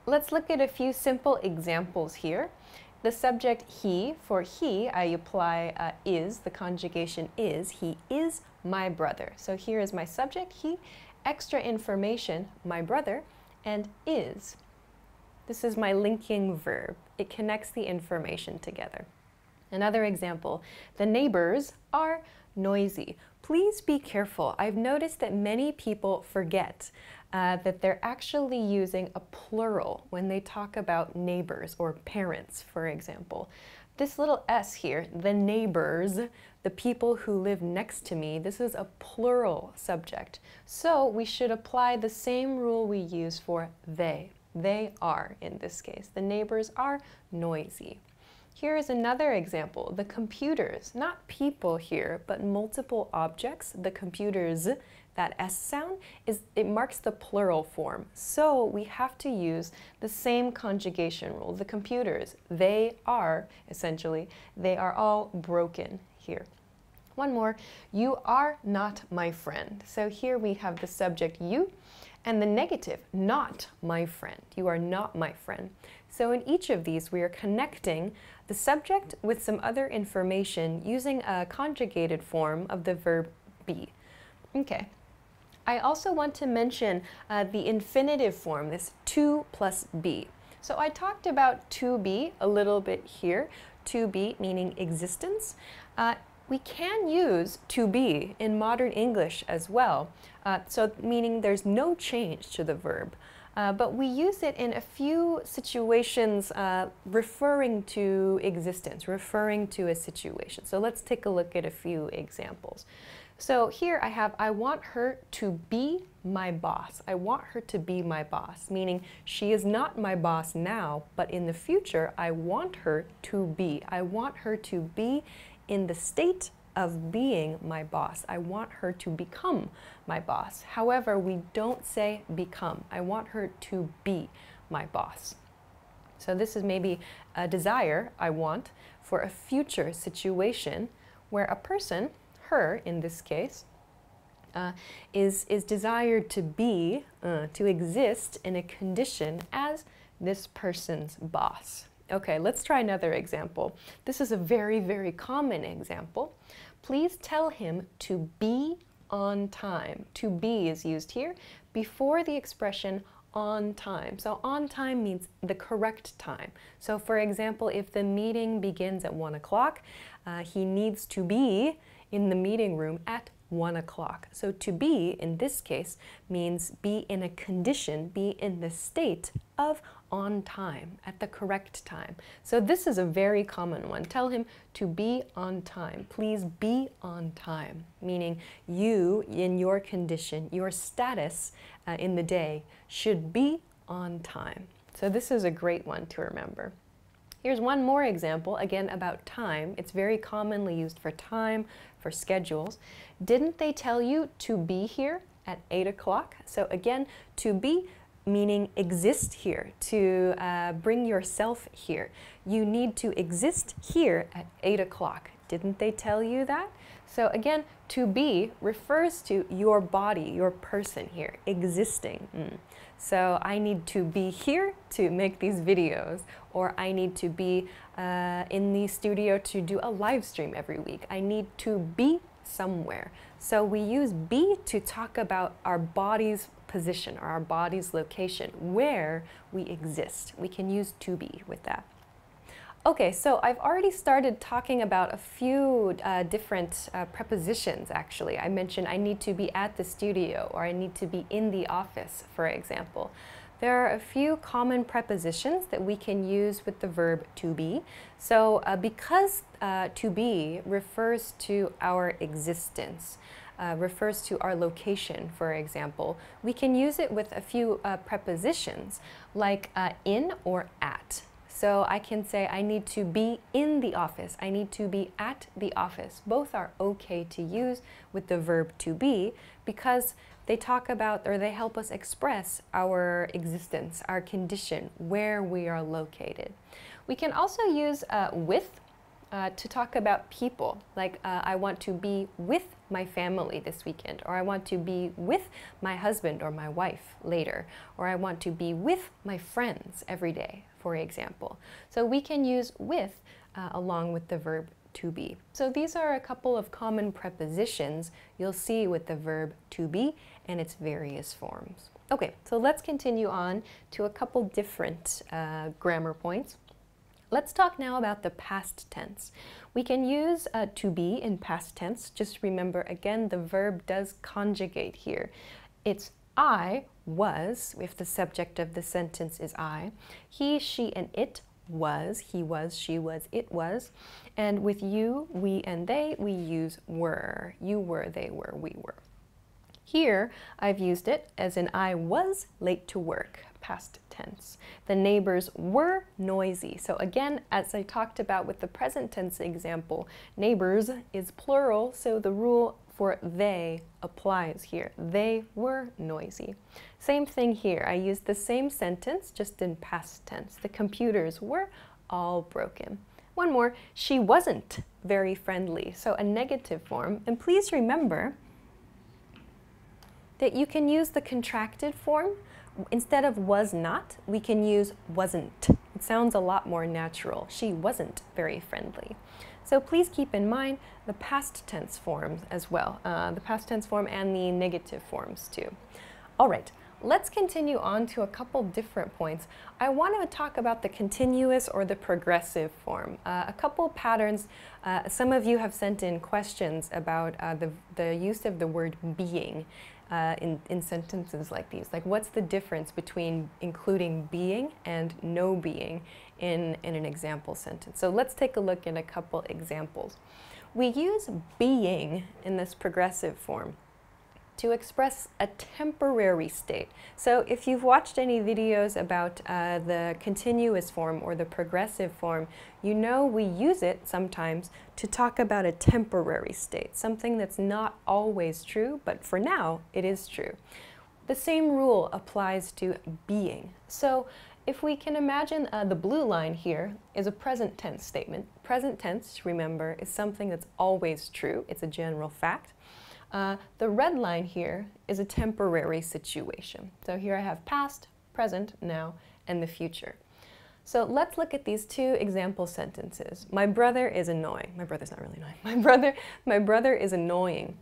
Let's look at a few simple examples here. The subject he, for he, I apply is, the conjugation is. He is my brother. So here is my subject, he. Extra information, my brother, and is. This is my linking verb. It connects the information together. Another example, the neighbors are noisy. Please be careful. I've noticed that many people forget that they're actually using a plural when they talk about neighbors or parents, for example. This little s here, the neighbors, the people who live next to me, this is a plural subject. So we should apply the same rule we use for they. They are, in this case. The neighbors are noisy. Here is another example, the computers, not people here, but multiple objects. The computers, that S sound, it marks the plural form. So we have to use the same conjugation rule. The computers, they are, essentially, they are all broken here. One more, you are not my friend. So here we have the subject you and the negative, not my friend. You are not my friend. So in each of these, we are connecting the subject with some other information using a conjugated form of the verb be. Okay. I also want to mention the infinitive form, this to plus be. So I talked about to be a little bit here. To be meaning existence. We can use to be in modern English as well, so meaning there's no change to the verb. But we use it in a few situations referring to existence, referring to a situation. So let's take a look at a few examples. So here I have, I want her to be my boss. I want her to be my boss, meaning she is not my boss now, but in the future I want her to be. I want her to be in the state of being my boss. I want her to become my boss. However, we don't say become. I want her to be my boss. So this is maybe a desire I want for a future situation where a person, her in this case, is desired to be, to exist in a condition as this person's boss. Okay, let's try another example. This is a very, very common example. Please tell him to be on time. To be is used here before the expression on time. So on time means the correct time. So for example, if the meeting begins at 1 o'clock, he needs to be in the meeting room at 1 o'clock. So to be, in this case, means be in a condition, be in the state of on time, at the correct time. So this is a very common one. Tell him to be on time. Please be on time, meaning you, in your condition, your status in the day should be on time. So this is a great one to remember. Here's one more example, again about time. It's very commonly used for time, for schedules. Didn't they tell you to be here at 8 o'clock? So again, to be meaning exist here, to bring yourself here. You need to exist here at 8 o'clock. Didn't they tell you that? So again, to be refers to your body, your person here, existing. So I need to be here to make these videos, or I need to be in the studio to do a live stream every week. I need to be somewhere. So we use be to talk about our body's position or our body's location, where we exist. We can use to be with that. Okay, so I've already started talking about a few different prepositions, actually. I mentioned I need to be at the studio, or I need to be in the office, for example. There are a few common prepositions that we can use with the verb to be. So because to be refers to our existence, refers to our location, for example, we can use it with a few prepositions like in or at. So I can say I need to be in the office, I need to be at the office. Both are okay to use with the verb to be because they talk about, or they help us express our existence, our condition, where we are located. We can also use with to talk about people, like I want to be with my family this weekend, or I want to be with my husband or my wife later, or I want to be with my friends every day, for example. So we can use with along with the verb to be. So these are a couple of common prepositions you'll see with the verb to be and its various forms. Okay, so let's continue on to a couple different grammar points. Let's talk now about the past tense. We can use to be in past tense. Just remember, again, the verb does conjugate here. It's I was, if the subject of the sentence is I. He, she, and it was. He was, she was, it was. And with you, we, and they, we use were. You were, they were, we were. Here, I've used it as in I was late to work, past tense. The neighbors were noisy. So again, as I talked about with the present tense example, neighbors is plural, so the rule for they applies here. They were noisy. Same thing here. I used the same sentence, just in past tense. The computers were all broken. One more, she wasn't very friendly, so a negative form. And please remember that you can use the contracted form. Instead of was not, we can use wasn't. It sounds a lot more natural. She wasn't very friendly. So please keep in mind the past tense forms as well, the past tense form and the negative forms too. All right, let's continue on to a couple different points. I want to talk about the continuous or the progressive form. A couple patterns. Some of you have sent in questions about the use of the word being in sentences like these. Like, what's the difference between including being and no being in an example sentence? So let's take a look at a couple examples. We use being in this progressive form to express a temporary state. So if you've watched any videos about the continuous form or the progressive form, you know we use it sometimes to talk about a temporary state, something that's not always true, but for now it is true. The same rule applies to being. So if we can imagine the blue line here is a present tense statement. Present tense, remember, is something that's always true. It's a general fact. The red line here is a temporary situation. So here I have past, present, now, and the future. So let's look at these two example sentences. My brother is annoying. My brother's not really annoying. My brother is annoying.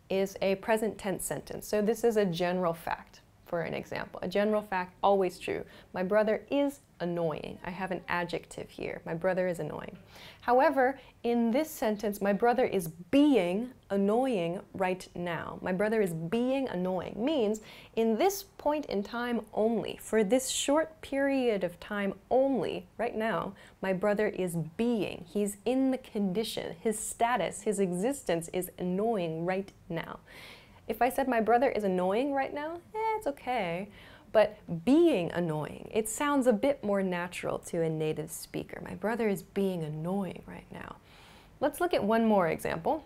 is a present tense sentence. So this is a general fact, for an example. A general fact, always true. My brother is annoying. I have an adjective here. My brother is annoying. However, in this sentence, my brother is being annoying right now. My brother is being annoying means in this point in time only, for this short period of time only, right now, my brother is being. He's in the condition. His status, his existence is annoying right now. If I said my brother is annoying right now, it's okay. But being annoying, it sounds a bit more natural to a native speaker. My brother is being annoying right now. Let's look at one more example.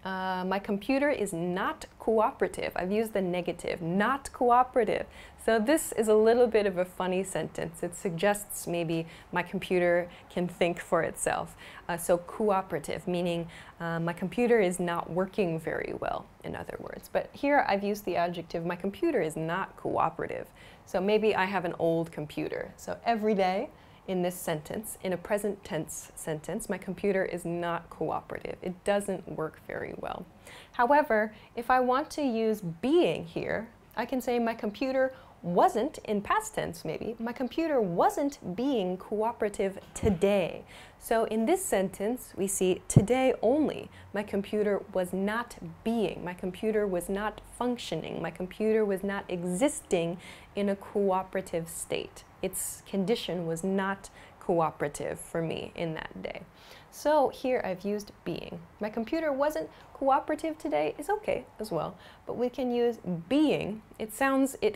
My computer is not cooperative. I've used the negative, not cooperative. So this is a little bit of a funny sentence. It suggests maybe my computer can think for itself. So cooperative, meaning my computer is not working very well, in other words. But here I've used the adjective, my computer is not cooperative. So maybe I have an old computer. So every day, in this sentence, in a present tense sentence, my computer is not cooperative. It doesn't work very well. However, if I want to use being here, I can say my computer wasn't, in past tense maybe, my computer wasn't being cooperative today. So in this sentence, we see today only. My computer was not being. My computer was not functioning. My computer was not existing in a cooperative state. Its condition was not cooperative for me in that day. So here I've used being. My computer wasn't cooperative today is okay as well, but we can use being. It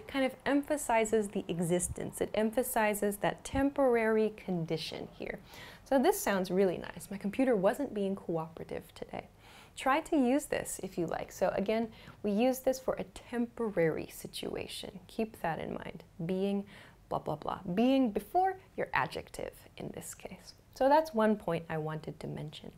kind of emphasizes the existence. It emphasizes that temporary condition here. So this sounds really nice. My computer wasn't being cooperative today. Try to use this if you like. So again, we use this for a temporary situation. Keep that in mind. Being blah, blah, blah. Being before your adjective in this case. So that's one point I wanted to mention.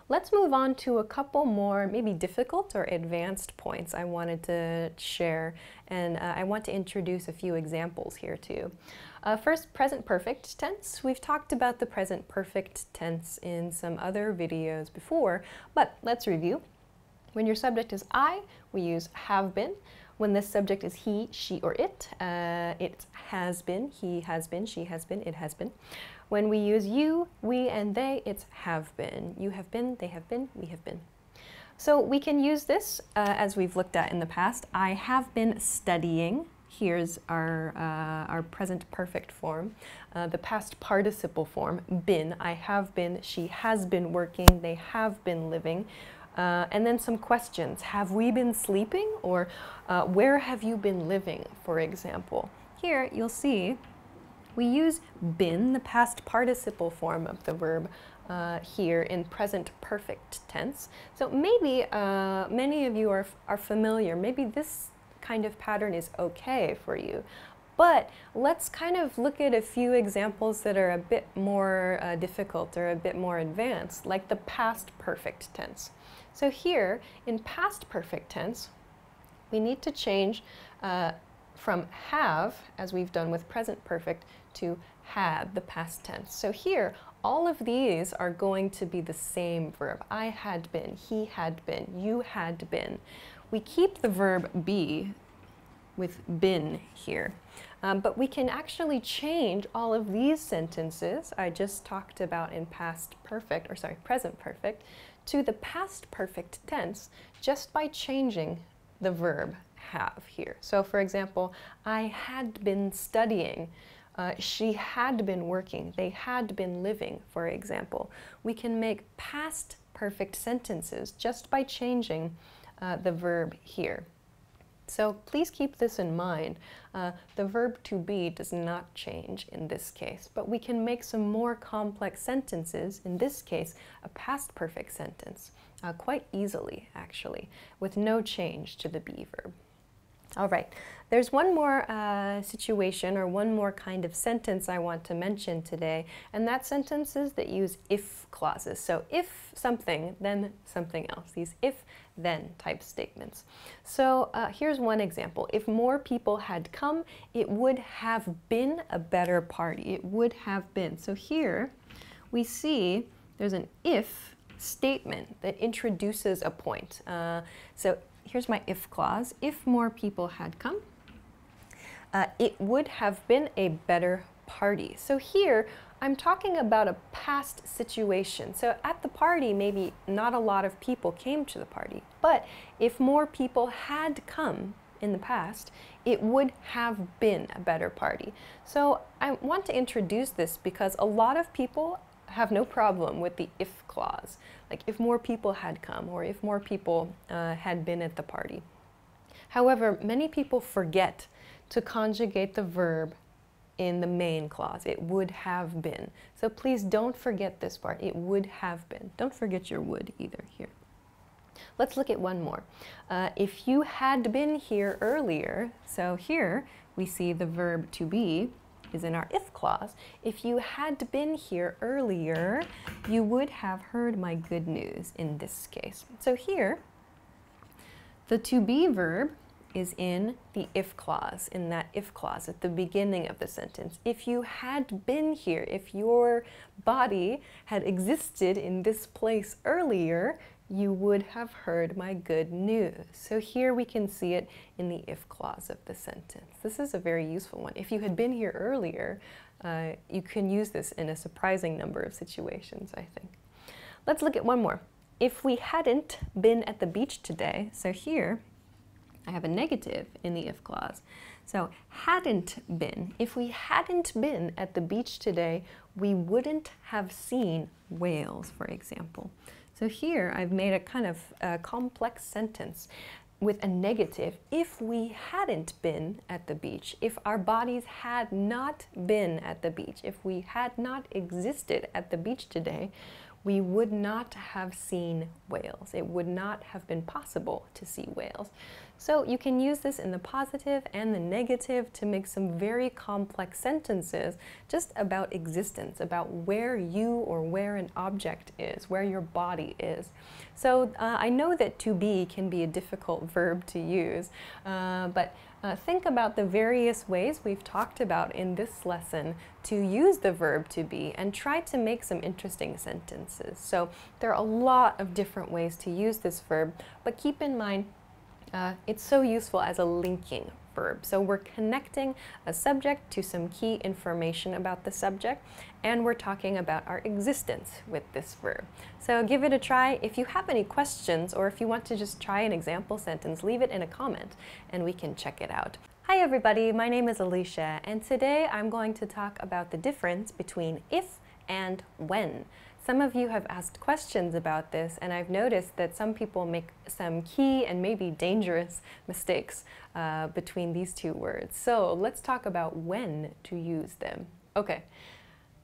Let's move on to a couple more maybe difficult or advanced points I wanted to share, and I want to introduce a few examples here too. First, present perfect tense. We've talked about the present perfect tense in some other videos before, but let's review. When your subject is I, we use have been. When the subject is he, she, or it has been, he has been, she has been, it has been. When we use you, we, and they, it's have been. You have been, they have been, we have been. So we can use this as we've looked at in the past. I have been studying. Here's our present perfect form. The past participle form, been. I have been, she has been working, they have been living. And then some questions. Have we been sleeping? Or where have you been living, for example? Here you'll see we use been, the past participle form of the verb, here in present perfect tense. So maybe many of you are familiar. Maybe this kind of pattern is okay for you. But let's kind of look at a few examples that are a bit more difficult or a bit more advanced, like the past perfect tense. So here, in past perfect tense, we need to change from have, as we've done with present perfect, to had, the past tense. So here, all of these are going to be the same verb. I had been, he had been, you had been. We keep the verb be with been here. But we can actually change all of these sentences I just talked about in present perfect, to the past perfect tense just by changing the verb have here. So for example, I had been studying, she had been working, they had been living, for example. We can make past perfect sentences just by changing the verb here. So please keep this in mind. The verb to be does not change in this case, but we can make some more complex sentences, in this case, a past perfect sentence, quite easily, actually, with no change to the be verb. All right, there's one more situation or one more kind of sentence I want to mention today, and that's sentences that use if clauses. So if something, then something else. These if-then type statements. So here's one example. If more people had come, it would have been a better party. It would have been. So here we see there's an if statement that introduces a point. So here's my if clause. If more people had come, it would have been a better party. So here, I'm talking about a past situation. So at the party, maybe not a lot of people came to the party, but if more people had come in the past, it would have been a better party. So I want to introduce this because a lot of people have no problem with the if clause, like if more people had come or if more people had been at the party. However, many people forget to conjugate the verb in the main clause. It would have been. So please don't forget this part. It would have been. Don't forget your would either here. Let's look at one more. If you had been here earlier, so here we see the verb to be is in our if clause. If you had been here earlier, you would have heard my good news in this case. So here, the to be verb is in the if clause, in that if clause at the beginning of the sentence. If you had been here, if your body had existed in this place earlier, you would have heard my good news. So here we can see it in the if clause of the sentence. This is a very useful one. If you had been here earlier, you can use this in a surprising number of situations, I think. Let's look at one more. If we hadn't been at the beach today, so here, I have a negative in the if clause. So hadn't been, if we hadn't been at the beach today, we wouldn't have seen whales, for example. So here I've made a kind of complex sentence with a negative. If we hadn't been at the beach, if our bodies had not been at the beach, if we had not existed at the beach today, we would not have seen whales. It would not have been possible to see whales. So you can use this in the positive and the negative to make some very complex sentences just about existence, about where you or where an object is, where your body is. So I know that to be can be a difficult verb to use, but think about the various ways we've talked about in this lesson to use the verb to be and try to make some interesting sentences. So there are a lot of different ways to use this verb, but keep in mind it's so useful as a linking verb. So we're connecting a subject to some key information about the subject, and we're talking about our existence with this verb. So give it a try. If you have any questions or if you want to just try an example sentence, leave it in a comment and we can check it out. Hi everybody, my name is Alicia, and today I'm going to talk about the difference between if and when. Some of you have asked questions about this, and I've noticed that some people make some key and maybe dangerous mistakes between these two words. So let's talk about when to use them. Okay,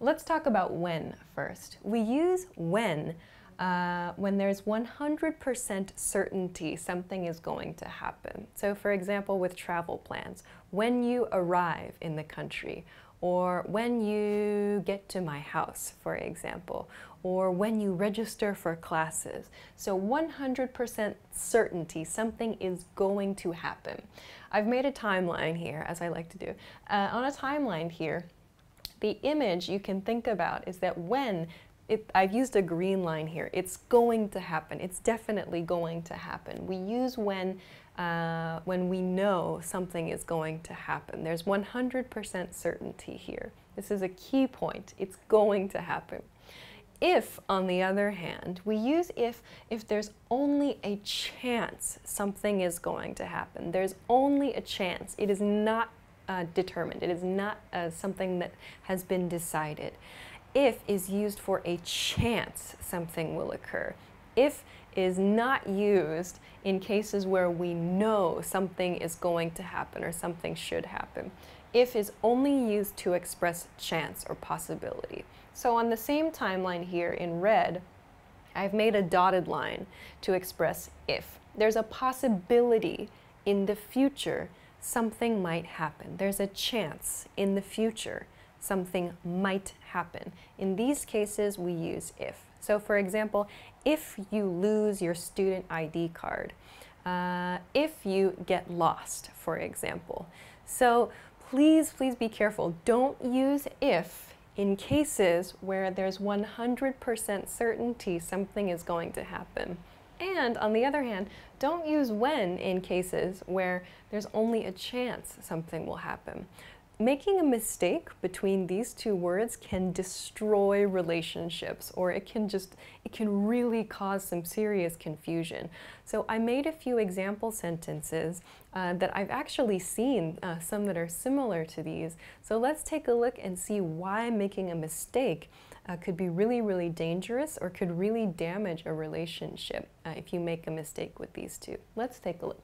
let's talk about when first. We use when there's 100% certainty something is going to happen. So for example, with travel plans, when you arrive in the country, or when you get to my house, for example, or when you register for classes. So 100% certainty something is going to happen. I've made a timeline here, as I like to do. On a timeline here, the image you can think about is that when I've used a green line here. It's going to happen. It's definitely going to happen. We use when we know something is going to happen. There's 100% certainty here. This is a key point. It's going to happen. If, on the other hand, we use if there's only a chance something is going to happen. There's only a chance. It is not determined. It is not something that has been decided. If is used for a chance something will occur. If is not used in cases where we know something is going to happen or something should happen. If is only used to express chance or possibility. So on the same timeline here in red, I've made a dotted line to express if. There's a possibility in the future something might happen. There's a chance in the future something might happen. In these cases, we use if. So for example, if you lose your student ID card, if you get lost, for example. So please be careful. Don't use if in cases where there's 100% certainty something is going to happen. And on the other hand, don't use when in cases where there's only a chance something will happen. Making a mistake between these two words can destroy relationships, or it can really cause some serious confusion. So I made a few example sentences that I've actually seen, some that are similar to these. So let's take a look and see why making a mistake could be really, really dangerous or could really damage a relationship if you make a mistake with these two. Let's take a look.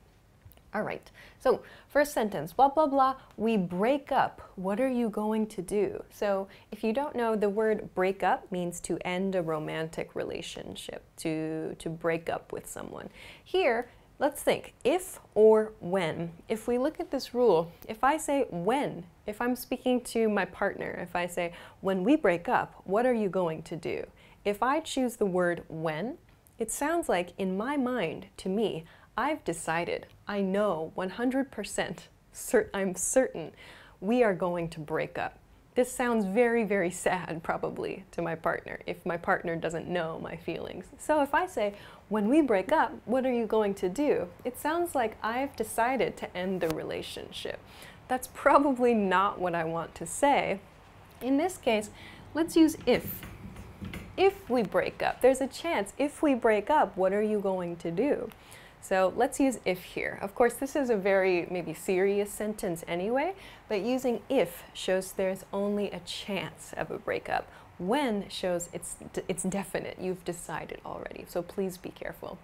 All right, so first sentence, blah, blah, blah, we break up. What are you going to do? So if you don't know, the word break up means to end a romantic relationship, to break up with someone. Here, let's think, if or when. If we look at this rule, if I say when, if I'm speaking to my partner, if I say, when we break up, what are you going to do? If I choose the word when, it sounds like in my mind, to me, I've decided, I know 100%, I'm certain we are going to break up. This sounds very, very sad probably to my partner if my partner doesn't know my feelings. So if I say, when we break up, what are you going to do? It sounds like I've decided to end the relationship. That's probably not what I want to say. In this case, let's use if. If we break up, there's a chance. If we break up, what are you going to do? So let's use if here. Of course, this is a very maybe serious sentence anyway, but using if shows there's only a chance of a breakup. When shows it's definite, you've decided already, so please be careful.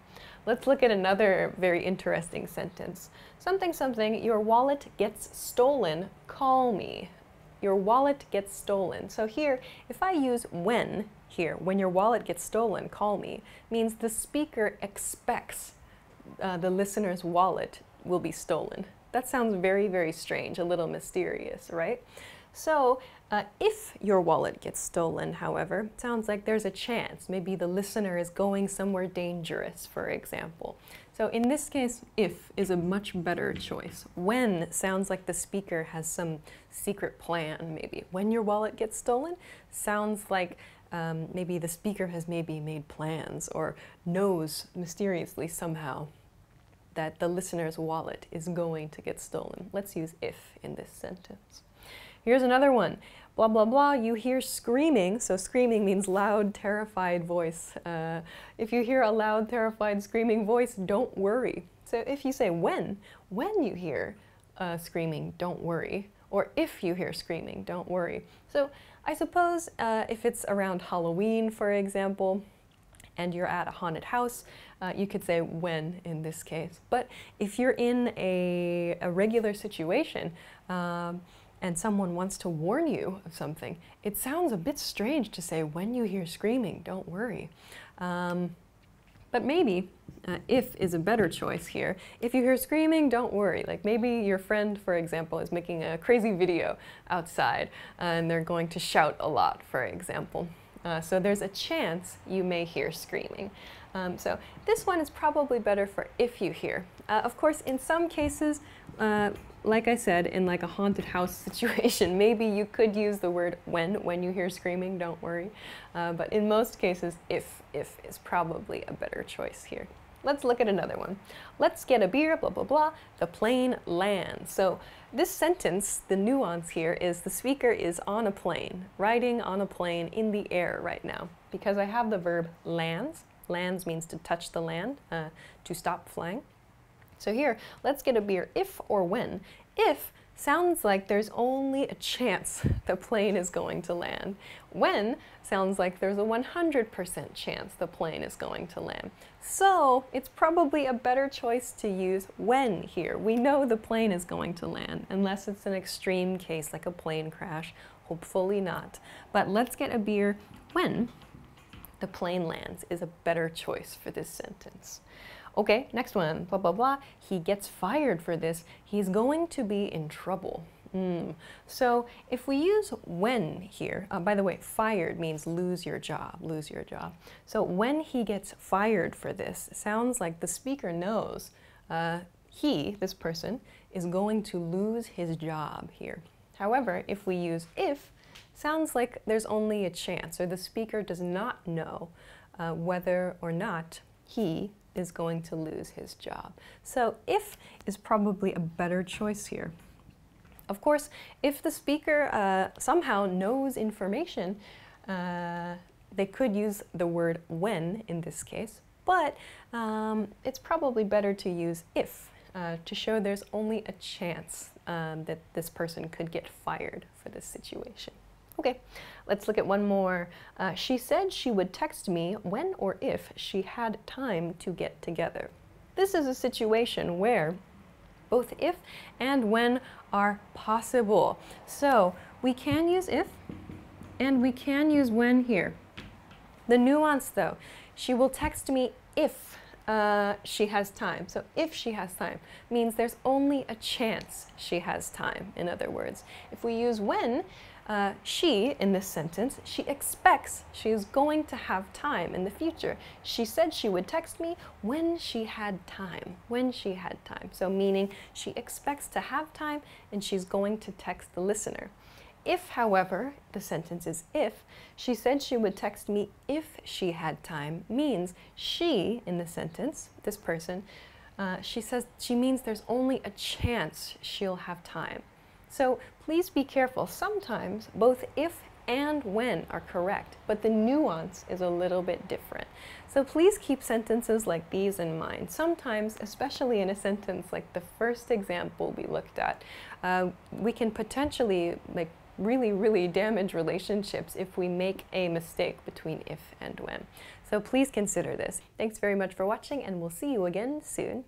Let's look at another very interesting sentence. Something, something, your wallet gets stolen, call me. Your wallet gets stolen. So here, if I use when here, when your wallet gets stolen, call me, means the speaker expects the listener's wallet will be stolen. That sounds very, very strange, a little mysterious, right? So if your wallet gets stolen, however, it sounds like there's a chance. Maybe the listener is going somewhere dangerous, for example. So in this case, if is a much better choice. When sounds like the speaker has some secret plan, maybe. When your wallet gets stolen sounds like maybe the speaker has maybe made plans or knows mysteriously somehow that the listener's wallet is going to get stolen. Let's use if in this sentence. Here's another one. Blah, blah, blah, you hear screaming. So screaming means loud, terrified voice. If you hear a loud, terrified, screaming voice, don't worry. So if you say when you hear screaming, don't worry. Or if you hear screaming, don't worry. So I suppose if it's around Halloween, for example, and you're at a haunted house, you could say when in this case. But if you're in a regular situation and someone wants to warn you of something, it sounds a bit strange to say when you hear screaming, don't worry. But maybe if is a better choice here. If you hear screaming, don't worry. Like maybe your friend, for example, is making a crazy video outside and they're going to shout a lot, for example. So there's a chance you may hear screaming. So this one is probably better for if you hear. Of course, in some cases, like I said, in like a haunted house situation, maybe you could use the word when you hear screaming, don't worry. But in most cases, if is probably a better choice here. Let's look at another one. Let's get a beer, blah, blah, blah. The plane lands. So this sentence, the nuance here is the speaker is on a plane, riding on a plane in the air right now. Because I have the verb lands. Lands means to touch the land, to stop flying. So here, let's get a beer if or when. If sounds like there's only a chance the plane is going to land. When sounds like there's a 100% chance the plane is going to land. So it's probably a better choice to use when here. We know the plane is going to land, unless it's an extreme case like a plane crash. Hopefully not. But let's get a beer when the plane lands is a better choice for this sentence. Okay, next one, blah, blah, blah. He gets fired for this. He's going to be in trouble. So if we use when here, by the way, fired means lose your job, lose your job. So when he gets fired for this, sounds like the speaker knows he, this person, is going to lose his job here. However, if we use if, sounds like there's only a chance, or the speaker does not know whether or not he is going to lose his job. So if is probably a better choice here. Of course, if the speaker somehow knows information, they could use the word when in this case, but it's probably better to use if to show there's only a chance that this person could get fired for this situation. Okay, let's look at one more. She said she would text me when or if she had time to get together. This is a situation where both if and when are possible. So we can use if and we can use when here. The nuance though, she will text me if she has time. So if she has time means there's only a chance she has time, in other words. If we use when, she, in this sentence, she expects she is going to have time in the future. She said she would text me when she had time, when she had time. So meaning she expects to have time and she's going to text the listener. If, however, the sentence is if, she said she would text me if she had time, means she, in the sentence, this person, she means there's only a chance she'll have time. So please be careful. Sometimes both if and when are correct, but the nuance is a little bit different. So please keep sentences like these in mind. Sometimes, especially in a sentence like the first example we looked at, we can potentially really damage relationships if we make a mistake between if and when. So please consider this. Thanks very much for watching, and we'll see you again soon.